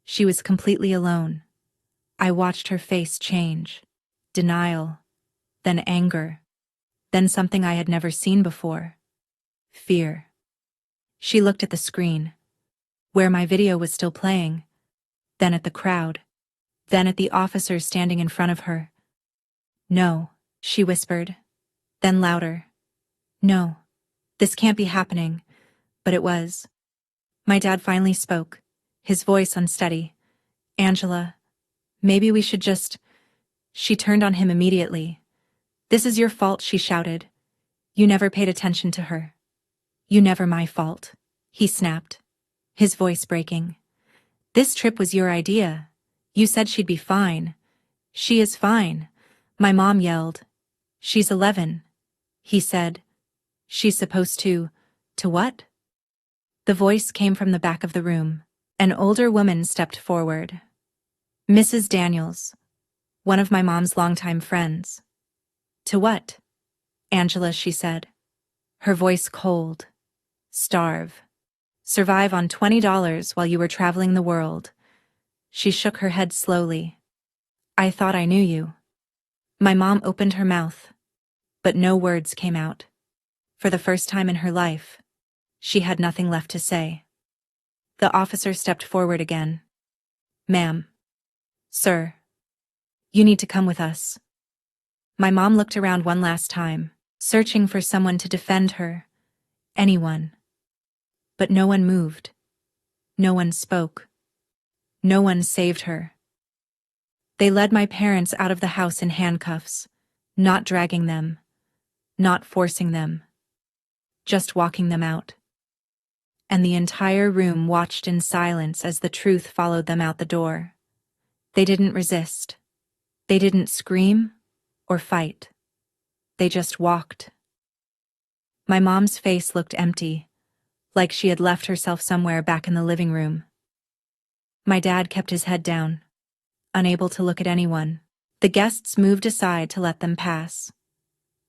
she was completely alone. I watched her face change. Denial, then anger, then something I had never seen before. Fear. She looked at the screen, where my video was still playing, then at the crowd, then at the officers standing in front of her. No, she whispered, then louder. No, this can't be happening, but it was. My dad finally spoke, his voice unsteady. Angela, maybe we should just... She turned on him immediately. This is your fault, she shouted. You never paid attention to her. You never my fault, he snapped, his voice breaking. This trip was your idea. You said she'd be fine. She is fine, my mom yelled. She's 11, he said. She's supposed to what? The voice came from the back of the room. An older woman stepped forward. Mrs. Daniels, one of my mom's longtime friends. To what? Angela, she said, her voice cold. Starve. Survive on $20 while you were traveling the world. She shook her head slowly. I thought I knew you. My mom opened her mouth, but no words came out. For the first time in her life, she had nothing left to say. The officer stepped forward again. Ma'am. Sir. You need to come with us. My mom looked around one last time, searching for someone to defend her. Anyone. But no one moved. No one spoke. No one saved her. They led my parents out of the house in handcuffs, not dragging them, not forcing them, just walking them out. And the entire room watched in silence as the truth followed them out the door. They didn't resist. They didn't scream or fight. They just walked. My mom's face looked empty, like she had left herself somewhere back in the living room. My dad kept his head down, unable to look at anyone. The guests moved aside to let them pass.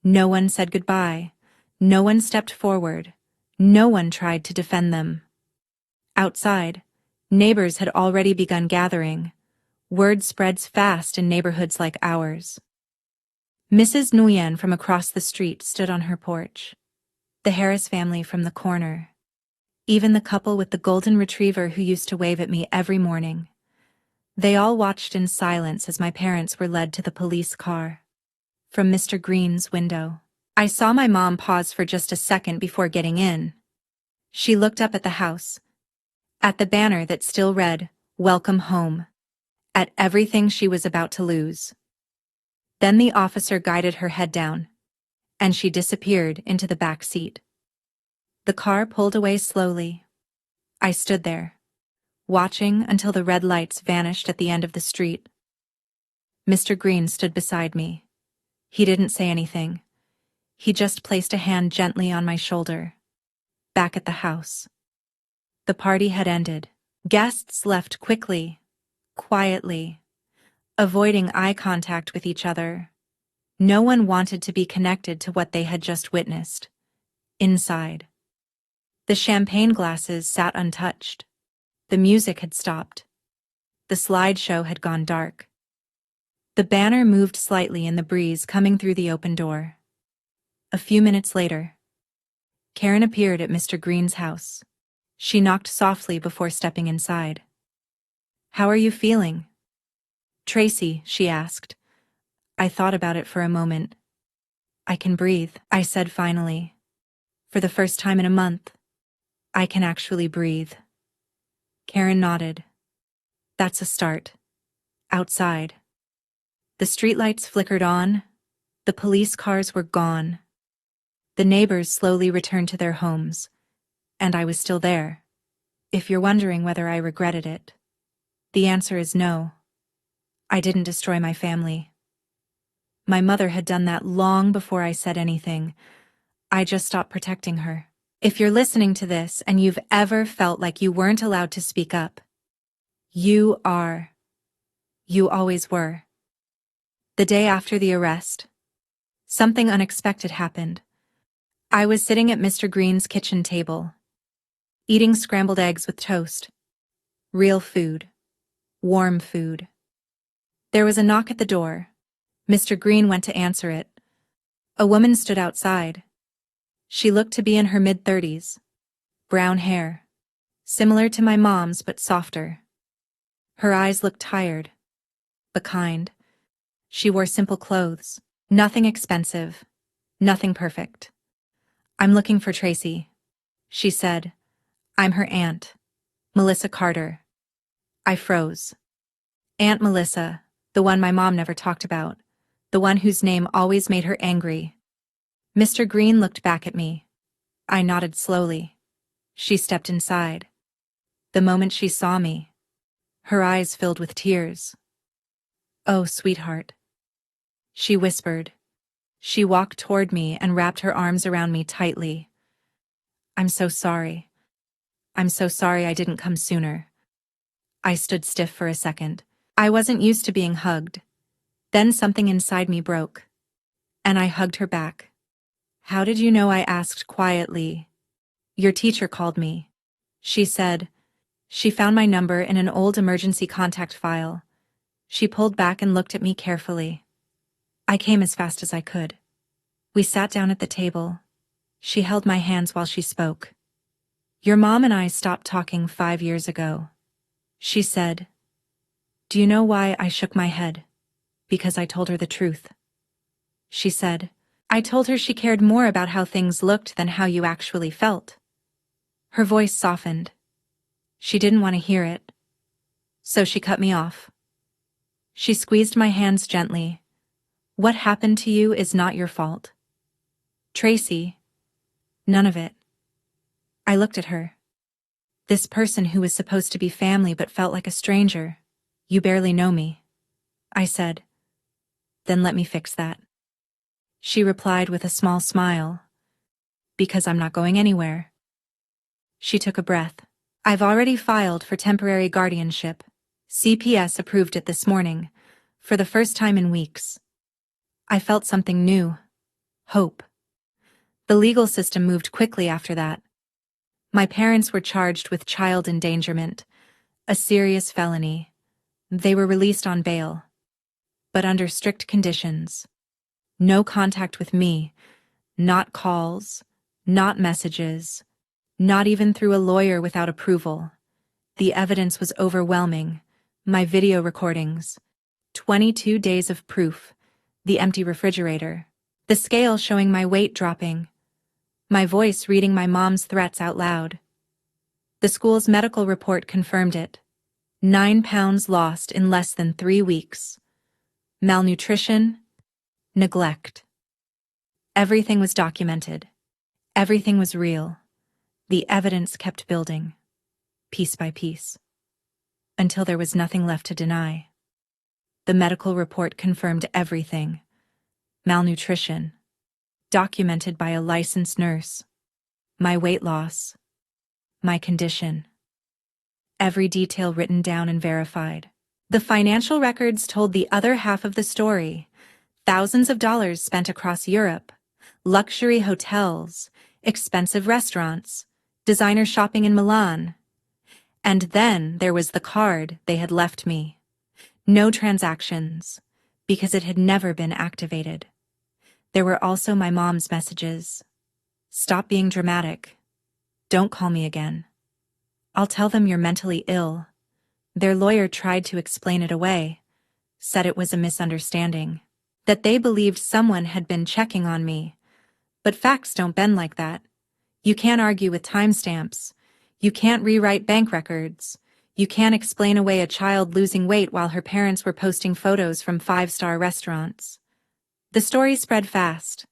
No one said goodbye. No one stepped forward. No one tried to defend them. Outside, neighbors had already begun gathering. Word spreads fast in neighborhoods like ours. Mrs. Nguyen from across the street stood on her porch. The Harris family from the corner. Even the couple with the golden retriever who used to wave at me every morning. They all watched in silence as my parents were led to the police car. From Mr. Green's window, I saw my mom pause for just a second before getting in. She looked up at the house, at the banner that still read, "Welcome home," at everything she was about to lose. Then the officer guided her head down, and she disappeared into the back seat. The car pulled away slowly. I stood there, watching until the red lights vanished at the end of the street. Mr. Green stood beside me. He didn't say anything. He just placed a hand gently on my shoulder. Back at the house. The party had ended. Guests left quickly, quietly, avoiding eye contact with each other. No one wanted to be connected to what they had just witnessed. Inside. The champagne glasses sat untouched. The music had stopped. The slideshow had gone dark. The banner moved slightly in the breeze coming through the open door. A few minutes later, Karen appeared at Mr. Green's house. She knocked softly before stepping inside. "How are you feeling?" "Tracy," she asked. I thought about it for a moment. "I can breathe," I said finally. For the first time in a month, I can actually breathe. Karen nodded. "That's a start." Outside. The streetlights flickered on. The police cars were gone. The neighbors slowly returned to their homes. And I was still there. If you're wondering whether I regretted it, the answer is no. I didn't destroy my family. My mother had done that long before I said anything. I just stopped protecting her. If you're listening to this and you've ever felt like you weren't allowed to speak up, you are. You always were. The day after the arrest, something unexpected happened. I was sitting at Mr. Green's kitchen table, eating scrambled eggs with toast. Real food. Warm food. There was a knock at the door. Mr. Green went to answer it. A woman stood outside. She looked to be in her mid-30s. Brown hair. Similar to my mom's but softer. Her eyes looked tired, but kind. She wore simple clothes. Nothing expensive. Nothing perfect. "I'm looking for Tracy," she said. "I'm her aunt, Melissa Carter." I froze. Aunt Melissa, the one my mom never talked about, the one whose name always made her angry. Mr. Green looked back at me. I nodded slowly. She stepped inside. The moment she saw me, her eyes filled with tears. "Oh, sweetheart," she whispered. She walked toward me and wrapped her arms around me tightly. "I'm so sorry. I'm so sorry I didn't come sooner." I stood stiff for a second. I wasn't used to being hugged. Then something inside me broke. And I hugged her back. "How did you know?" I asked quietly. "Your teacher called me," she said. She found my number in an old emergency contact file. She pulled back and looked at me carefully. I came as fast as I could. We sat down at the table. She held my hands while she spoke. "Your mom and I stopped talking 5 years ago," she said. "Do you know why I shook my head? Because I told her the truth," she said. "I told her she cared more about how things looked than how you actually felt." Her voice softened. She didn't want to hear it. So she cut me off. She squeezed my hands gently. What happened to you is not your fault. Tracy, none of it. I looked at her. This person who was supposed to be family but felt like a stranger. You barely know me, I said. Then let me fix that. She replied with a small smile. Because I'm not going anywhere. She took a breath. I've already filed for temporary guardianship. CPS approved it this morning, for the first time in weeks. I felt something new. Hope. The legal system moved quickly after that. My parents were charged with child endangerment, a serious felony. They were released on bail, but under strict conditions. No contact with me, not calls, not messages, not even through a lawyer without approval. The evidence was overwhelming. My video recordings, 22 days of proof, the empty refrigerator, the scale showing my weight dropping, my voice reading my mom's threats out loud. The school's medical report confirmed it. 9 pounds lost in less than 3 weeks. Malnutrition, neglect. Everything was documented. Everything was real. The evidence kept building, piece by piece, until there was nothing left to deny. The medical report confirmed everything. Malnutrition, documented by a licensed nurse. My weight loss. My condition. Every detail written down and verified. The financial records told the other half of the story. Thousands of dollars spent across Europe. Luxury hotels, expensive restaurants, designer shopping in Milan. And then there was the card they had left me. No transactions, because it had never been activated. There were also my mom's messages. Stop being dramatic. Don't call me again. I'll tell them you're mentally ill. Their lawyer tried to explain it away, said it was a misunderstanding, that they believed someone had been checking on me. But facts don't bend like that. You can't argue with timestamps. You can't rewrite bank records. You can't explain away a child losing weight while her parents were posting photos from 5-star restaurants. The story spread fast.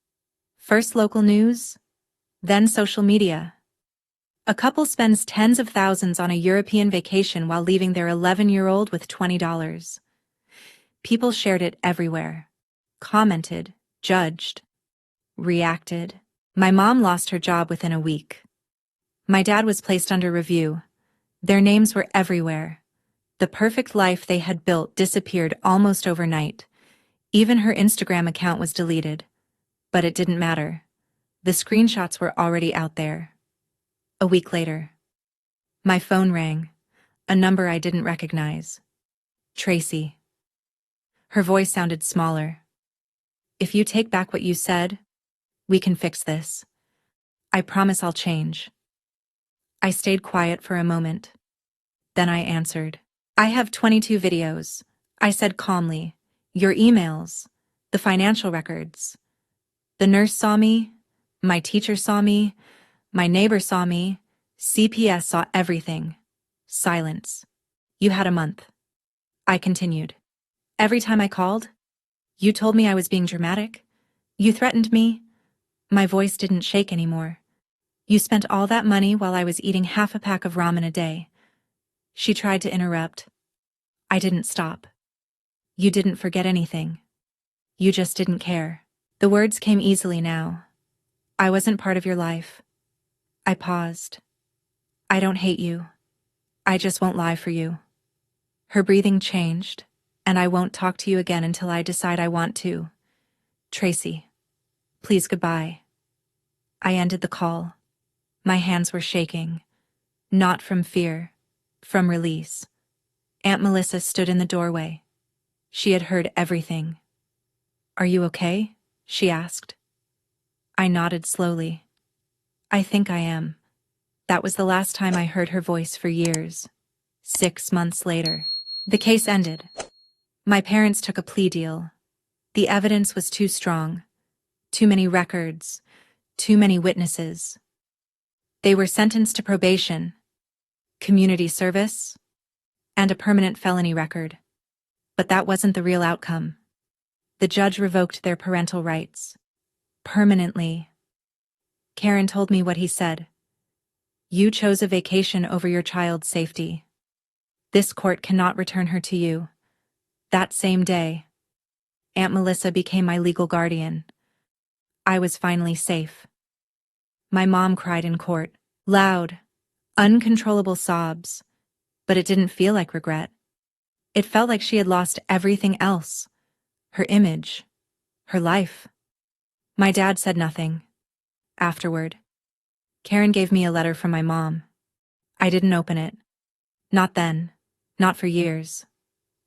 First local news, then social media. A couple spends tens of thousands on a European vacation while leaving their 11-year-old with $20. People shared it everywhere. Commented, judged, reacted. My mom lost her job within a week. My dad was placed under review. Their names were everywhere. The perfect life they had built disappeared almost overnight. Even her Instagram account was deleted. But it didn't matter. The screenshots were already out there. A week later, my phone rang, a number I didn't recognize. Tracy. Her voice sounded smaller. If you take back what you said, we can fix this. I promise I'll change. I stayed quiet for a moment. Then I answered. I have 22 videos, I said calmly. Your emails, the financial records. The nurse saw me, my teacher saw me, my neighbor saw me, CPS saw everything. Silence. You had a month. I continued. Every time I called, you told me I was being dramatic. You threatened me. My voice didn't shake anymore. You spent all that money while I was eating half a pack of ramen a day. She tried to interrupt. I didn't stop. You didn't forget anything. You just didn't care. The words came easily now. I wasn't part of your life. I paused. I don't hate you. I just won't lie for you. Her breathing changed, and I won't talk to you again until I decide I want to. Tracy, please goodbye. I ended the call. My hands were shaking. Not from fear, from release. Aunt Melissa stood in the doorway. She had heard everything. Are you okay? She asked. I nodded slowly. I think I am. That was the last time I heard her voice for years. 6 months later. The case ended. My parents took a plea deal. The evidence was too strong. Too many records. Too many witnesses. They were sentenced to probation, community service, and a permanent felony record. But that wasn't the real outcome. The judge revoked their parental rights. Permanently. Karen told me what he said. You chose a vacation over your child's safety. This court cannot return her to you. That same day, Aunt Melissa became my legal guardian. I was finally safe. My mom cried in court. Loud, uncontrollable sobs. But it didn't feel like regret. It felt like she had lost everything else. Her image. Her life. My dad said nothing. Afterward, Karen gave me a letter from my mom. I didn't open it. Not then. Not for years.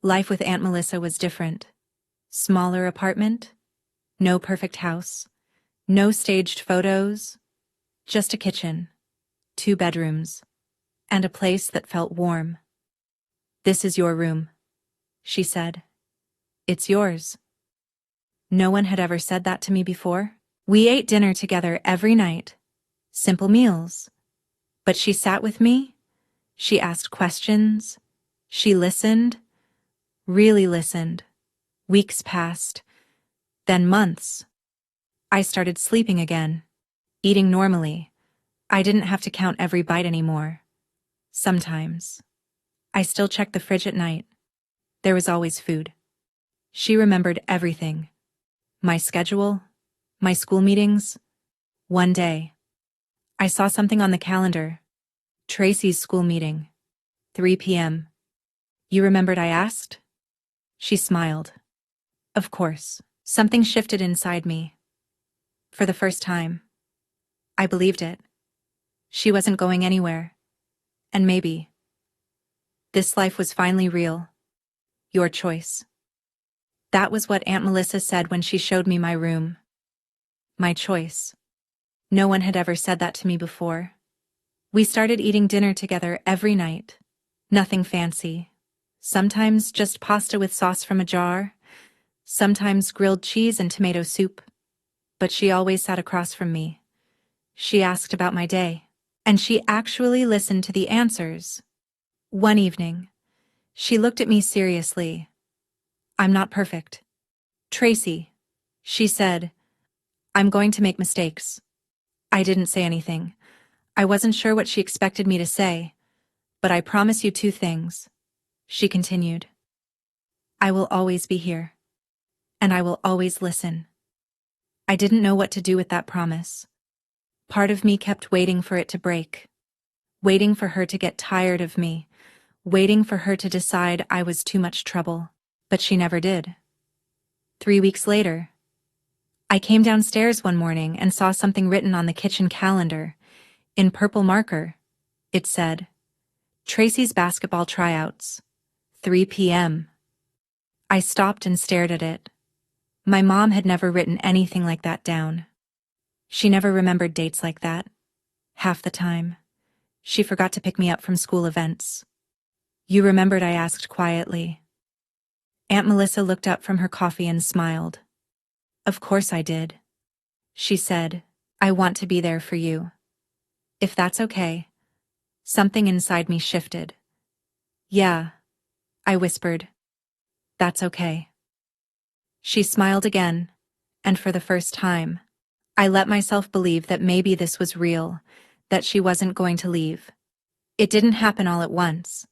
Life with Aunt Melissa was different. Smaller apartment. No perfect house. No staged photos. Just a kitchen. 2 bedrooms. And a place that felt warm. This is your room, she said. It's yours. No one had ever said that to me before. We ate dinner together every night. Simple meals. But she sat with me. She asked questions. She listened. Really listened. Weeks passed. Then months. I started sleeping again. Eating normally. I didn't have to count every bite anymore. Sometimes. I still checked the fridge at night. There was always food. She remembered everything. My schedule. My school meetings. One day, I saw something on the calendar. Tracy's school meeting. 3 p.m. You remembered I asked? She smiled. Of course. Something shifted inside me. For the first time. I believed it. She wasn't going anywhere. And maybe. This life was finally real. Your choice. That was what Aunt Melissa said when she showed me my room. My choice. No one had ever said that to me before. We started eating dinner together every night. Nothing fancy. Sometimes just pasta with sauce from a jar. Sometimes grilled cheese and tomato soup. But she always sat across from me. She asked about my day. And she actually listened to the answers. One evening, she looked at me seriously. I'm not perfect. Tracy, she said, I'm going to make mistakes. I didn't say anything. I wasn't sure what she expected me to say. But I promise you 2 things. She continued. I will always be here. And I will always listen. I didn't know what to do with that promise. Part of me kept waiting for it to break. Waiting for her to get tired of me. Waiting for her to decide I was too much trouble. But she never did. 3 weeks later, I came downstairs one morning and saw something written on the kitchen calendar. In purple marker, it said, Tracy's basketball tryouts, 3 p.m. I stopped and stared at it. My mom had never written anything like that down. She never remembered dates like that. Half the time, she forgot to pick me up from school events. You remembered, I asked quietly. Aunt Melissa looked up from her coffee and smiled. Of course I did. She said, I want to be there for you. If that's okay. Something inside me shifted. Yeah, I whispered. That's okay. She smiled again, and for the first time, I let myself believe that maybe this was real, that she wasn't going to leave. It didn't happen all at once.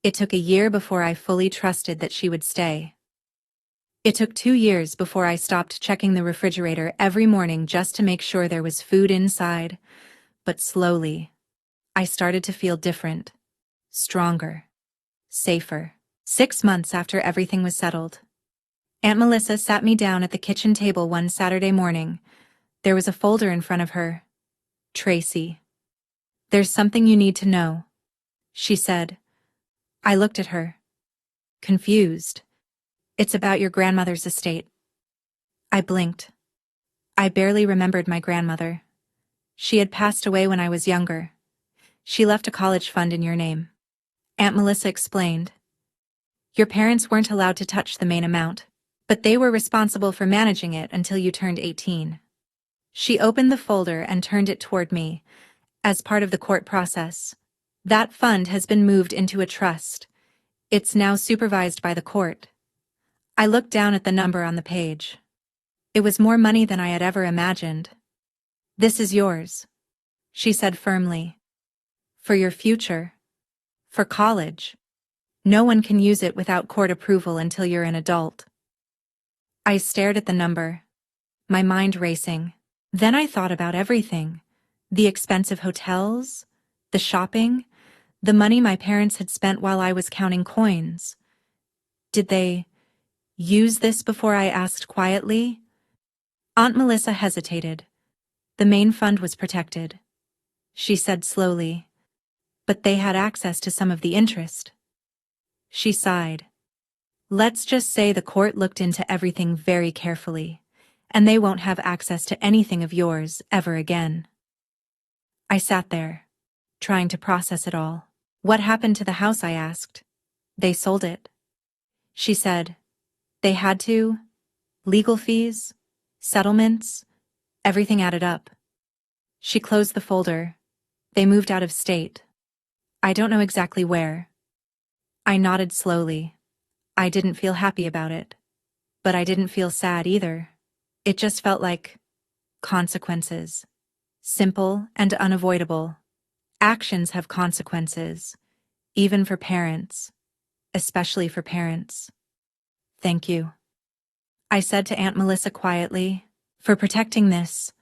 It took a year before I fully trusted that she would stay. It took 2 years before I stopped checking the refrigerator every morning just to make sure there was food inside, but slowly, I started to feel different, stronger, safer. 6 months after everything was settled, Aunt Melissa sat me down at the kitchen table one Saturday morning. There was a folder in front of her. Tracy. There's something you need to know, she said. I looked at her. Confused. It's about your grandmother's estate. I blinked. I barely remembered my grandmother. She had passed away when I was younger. She left a college fund in your name. Aunt Melissa explained. Your parents weren't allowed to touch the main amount, but they were responsible for managing it until you turned 18. She opened the folder and turned it toward me. As part of the court process, that fund has been moved into a trust. It's now supervised by the court. I looked down at the number on the page. It was more money than I had ever imagined. This is yours, she said firmly. For your future. For college. No one can use it without court approval until you're an adult. I stared at the number, my mind racing. Then I thought about everything. The expensive hotels, the shopping, the money my parents had spent while I was counting coins. Did they use this before? I asked quietly. Aunt Melissa hesitated. The main fund was protected, she said slowly. But they had access to some of the interest. She sighed. Let's just say the court looked into everything very carefully, and they won't have access to anything of yours ever again. I sat there, trying to process it all. What happened to the house? I asked. They sold it. She said. They had to. Legal fees, settlements, everything added up. She closed the folder. They moved out of state. I don't know exactly where. I nodded slowly. I didn't feel happy about it. But I didn't feel sad either. It just felt like consequences. Simple and unavoidable. Actions have consequences, even for parents, especially for parents. Thank you, I said to Aunt Melissa quietly, for protecting this,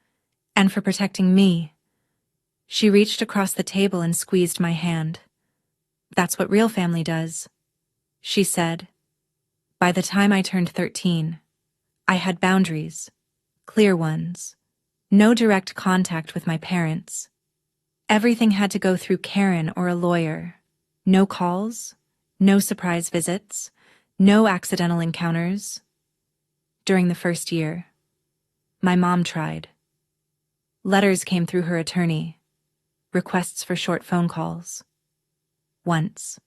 and for protecting me. She reached across the table and squeezed my hand. That's what real family does, she said. By the time I turned 13, I had boundaries, clear ones, no direct contact with my parents. Everything had to go through Karen or a lawyer. No calls, no surprise visits, no accidental encounters. During the first year, my mom tried. Letters came through her attorney, requests for short phone calls. Once,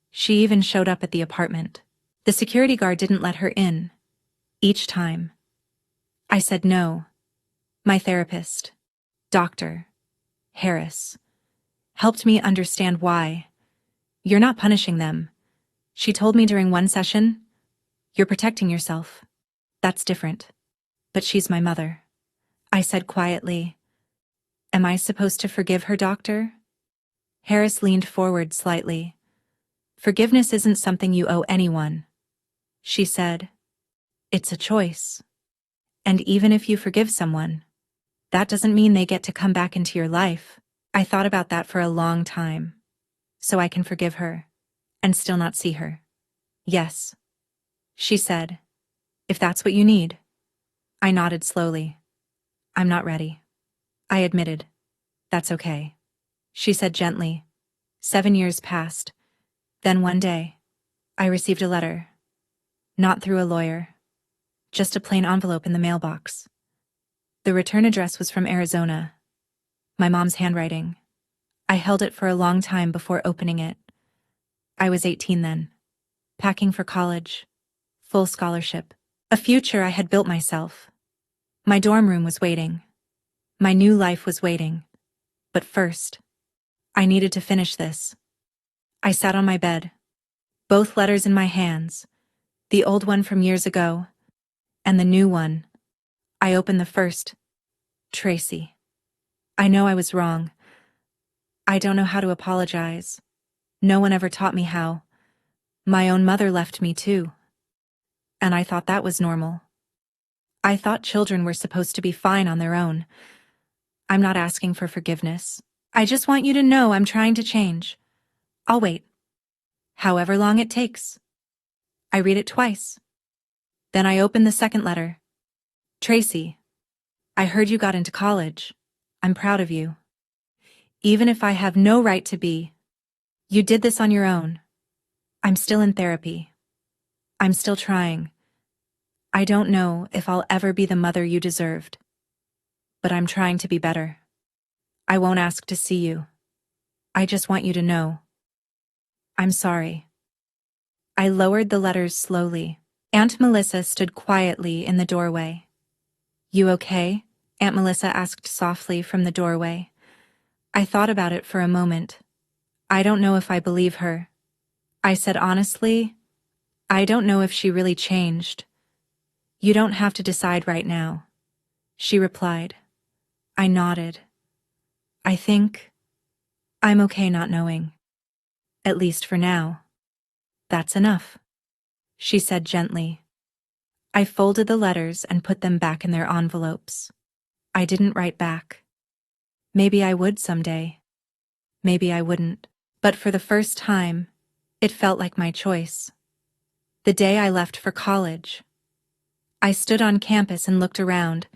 she even showed up at the apartment. The security guard didn't let her in. Each time, I said no. My therapist, Dr. Harris, helped me understand why. You're not punishing them, she told me during one session. You're protecting yourself. That's different. But she's my mother, I said quietly. Am I supposed to forgive her, doctor? Harris leaned forward slightly. Forgiveness isn't something you owe anyone, she said. It's a choice. And even if you forgive someone, that doesn't mean they get to come back into your life. I thought about that for a long time. So I can forgive her, and still not see her. Yes, she said. If that's what you need. I nodded slowly. I'm not ready. I admitted. That's okay, she said gently. 7 years passed. Then one day, I received a letter. Not through a lawyer. Just a plain envelope in the mailbox. The return address was from Arizona. My mom's handwriting. I held it for a long time before opening it. I was 18 then. Packing for college. Full scholarship. A future I had built myself. My dorm room was waiting. My new life was waiting. But first, I needed to finish this. I sat on my bed, both letters in my hands, the old one from years ago, and the new one. I opened the first. Tracy. I know I was wrong. I don't know how to apologize. No one ever taught me how. My own mother left me too. And I thought that was normal. I thought children were supposed to be fine on their own. I'm not asking for forgiveness. I just want you to know I'm trying to change. I'll wait. However long it takes. I read it twice. Then I open the second letter. Tracy, I heard you got into college. I'm proud of you. Even if I have no right to be, you did this on your own. I'm still in therapy. I'm still trying. I don't know if I'll ever be the mother you deserved. But I'm trying to be better. I won't ask to see you. I just want you to know. I'm sorry. I lowered the letters slowly. Aunt Melissa stood quietly in the doorway. You okay? Aunt Melissa asked softly from the doorway. I thought about it for a moment. I don't know if I believe her. I said honestly, I don't know if she really changed. You don't have to decide right now. She replied. I nodded. I think I'm okay not knowing. At least for now. That's enough, she said gently. I folded the letters and put them back in their envelopes. I didn't write back. Maybe I would someday. Maybe I wouldn't. But for the first time, it felt like my choice. The day I left for college, I stood on campus and looked around,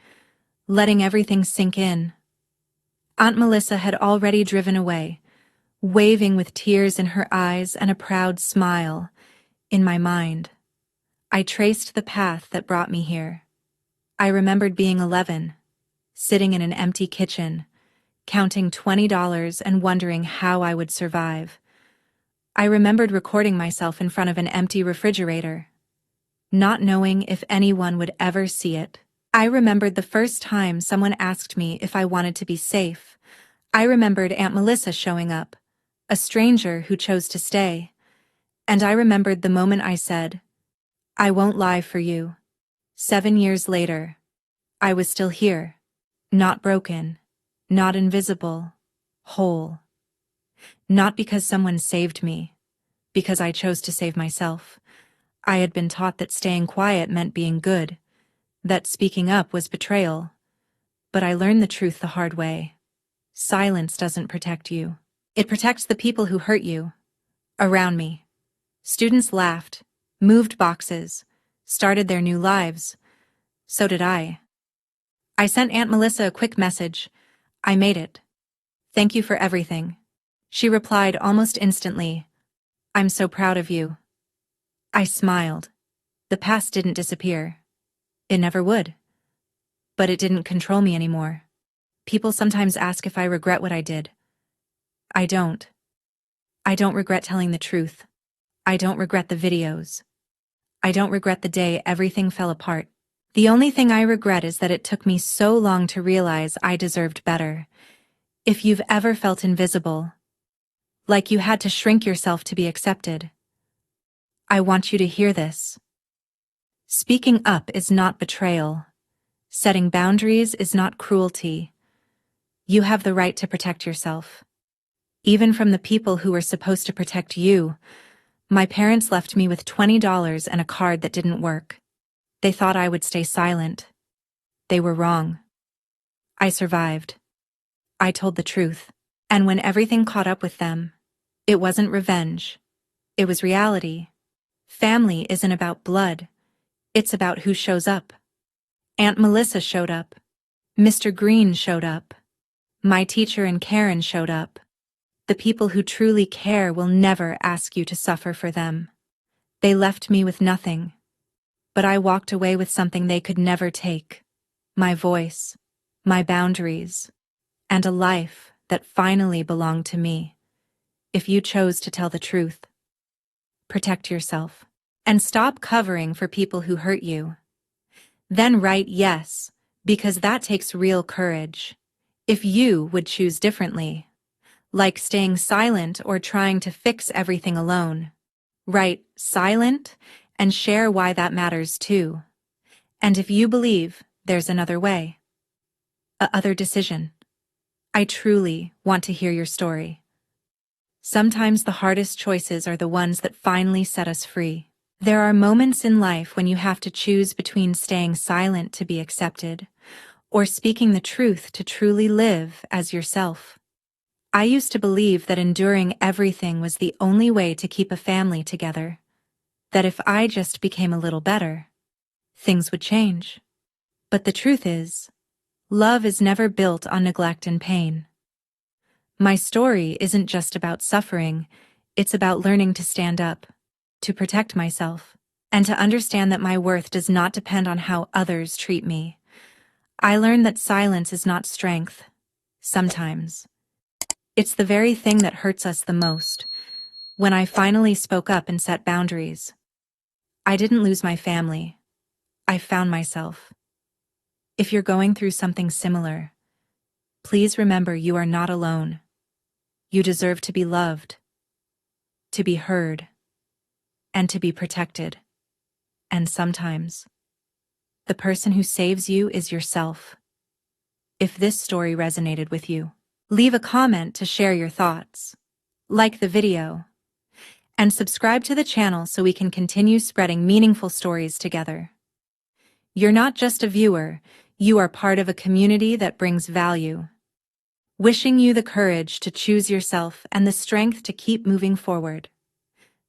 letting everything sink in. Aunt Melissa had already driven away, waving with tears in her eyes and a proud smile. In my mind, I traced the path that brought me here. I remembered being 11, sitting in an empty kitchen, counting $20 and wondering how I would survive. I remembered recording myself in front of an empty refrigerator, not knowing if anyone would ever see it. I remembered the first time someone asked me if I wanted to be safe. I remembered Aunt Melissa showing up, a stranger who chose to stay. And I remembered the moment I said, I won't lie for you. 7 years later, I was still here, not broken, not invisible, whole. Not because someone saved me, because I chose to save myself. I had been taught that staying quiet meant being good, that speaking up was betrayal. But I learned the truth the hard way. Silence doesn't protect you. It protects the people who hurt you. Around me, students laughed, moved boxes, started their new lives. So did I. I sent Aunt Melissa a quick message. I made it. Thank you for everything. She replied almost instantly. I'm so proud of you. I smiled. The past didn't disappear. It never would. But it didn't control me anymore. People sometimes ask if I regret what I did. I don't. I don't regret telling the truth. I don't regret the videos. I don't regret the day everything fell apart. The only thing I regret is that it took me so long to realize I deserved better. If you've ever felt invisible, like you had to shrink yourself to be accepted, I want you to hear this. Speaking up is not betrayal. Setting boundaries is not cruelty. You have the right to protect yourself. Even from the people who were supposed to protect you. My parents left me with $20 and a card that didn't work. They thought I would stay silent. They were wrong. I survived. I told the truth. And when everything caught up with them, it wasn't revenge. It was reality. Family isn't about blood. It's about who shows up. Aunt Melissa showed up. Mr. Green showed up. My teacher and Karen showed up. The people who truly care will never ask you to suffer for them. They left me with nothing. But I walked away with something they could never take. My voice, my boundaries, and a life that finally belonged to me. If you chose to tell the truth, protect yourself. And stop covering for people who hurt you. Then write yes, because that takes real courage. If you would choose differently, like staying silent or trying to fix everything alone, write silent and share why that matters too. And if you believe there's another way, a other decision, I truly want to hear your story. Sometimes the hardest choices are the ones that finally set us free. There are moments in life when you have to choose between staying silent to be accepted or speaking the truth to truly live as yourself. I used to believe that enduring everything was the only way to keep a family together, that if I just became a little better, things would change. But the truth is, love is never built on neglect and pain. My story isn't just about suffering, it's about learning to stand up, to protect myself, and to understand that my worth does not depend on how others treat me. I learned that silence is not strength. Sometimes. It's the very thing that hurts us the most. When I finally spoke up and set boundaries, I didn't lose my family. I found myself. If you're going through something similar, please remember you are not alone. You deserve to be loved, to be heard, and to be protected. And sometimes, the person who saves you is yourself. If this story resonated with you, leave a comment to share your thoughts. Like the video, and subscribe to the channel so we can continue spreading meaningful stories together. You're not just a viewer, you are part of a community that brings value. Wishing you the courage to choose yourself and the strength to keep moving forward.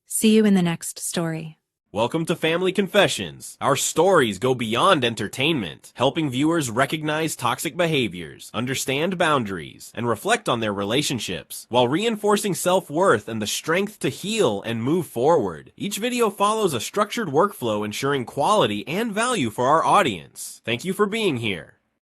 See you in the next story. Welcome to Family Confessions. Our stories go beyond entertainment, helping viewers recognize toxic behaviors, understand boundaries, and reflect on their relationships, while reinforcing self-worth and the strength to heal and move forward. Each video follows a structured workflow ensuring quality and value for our audience. Thank you for being here.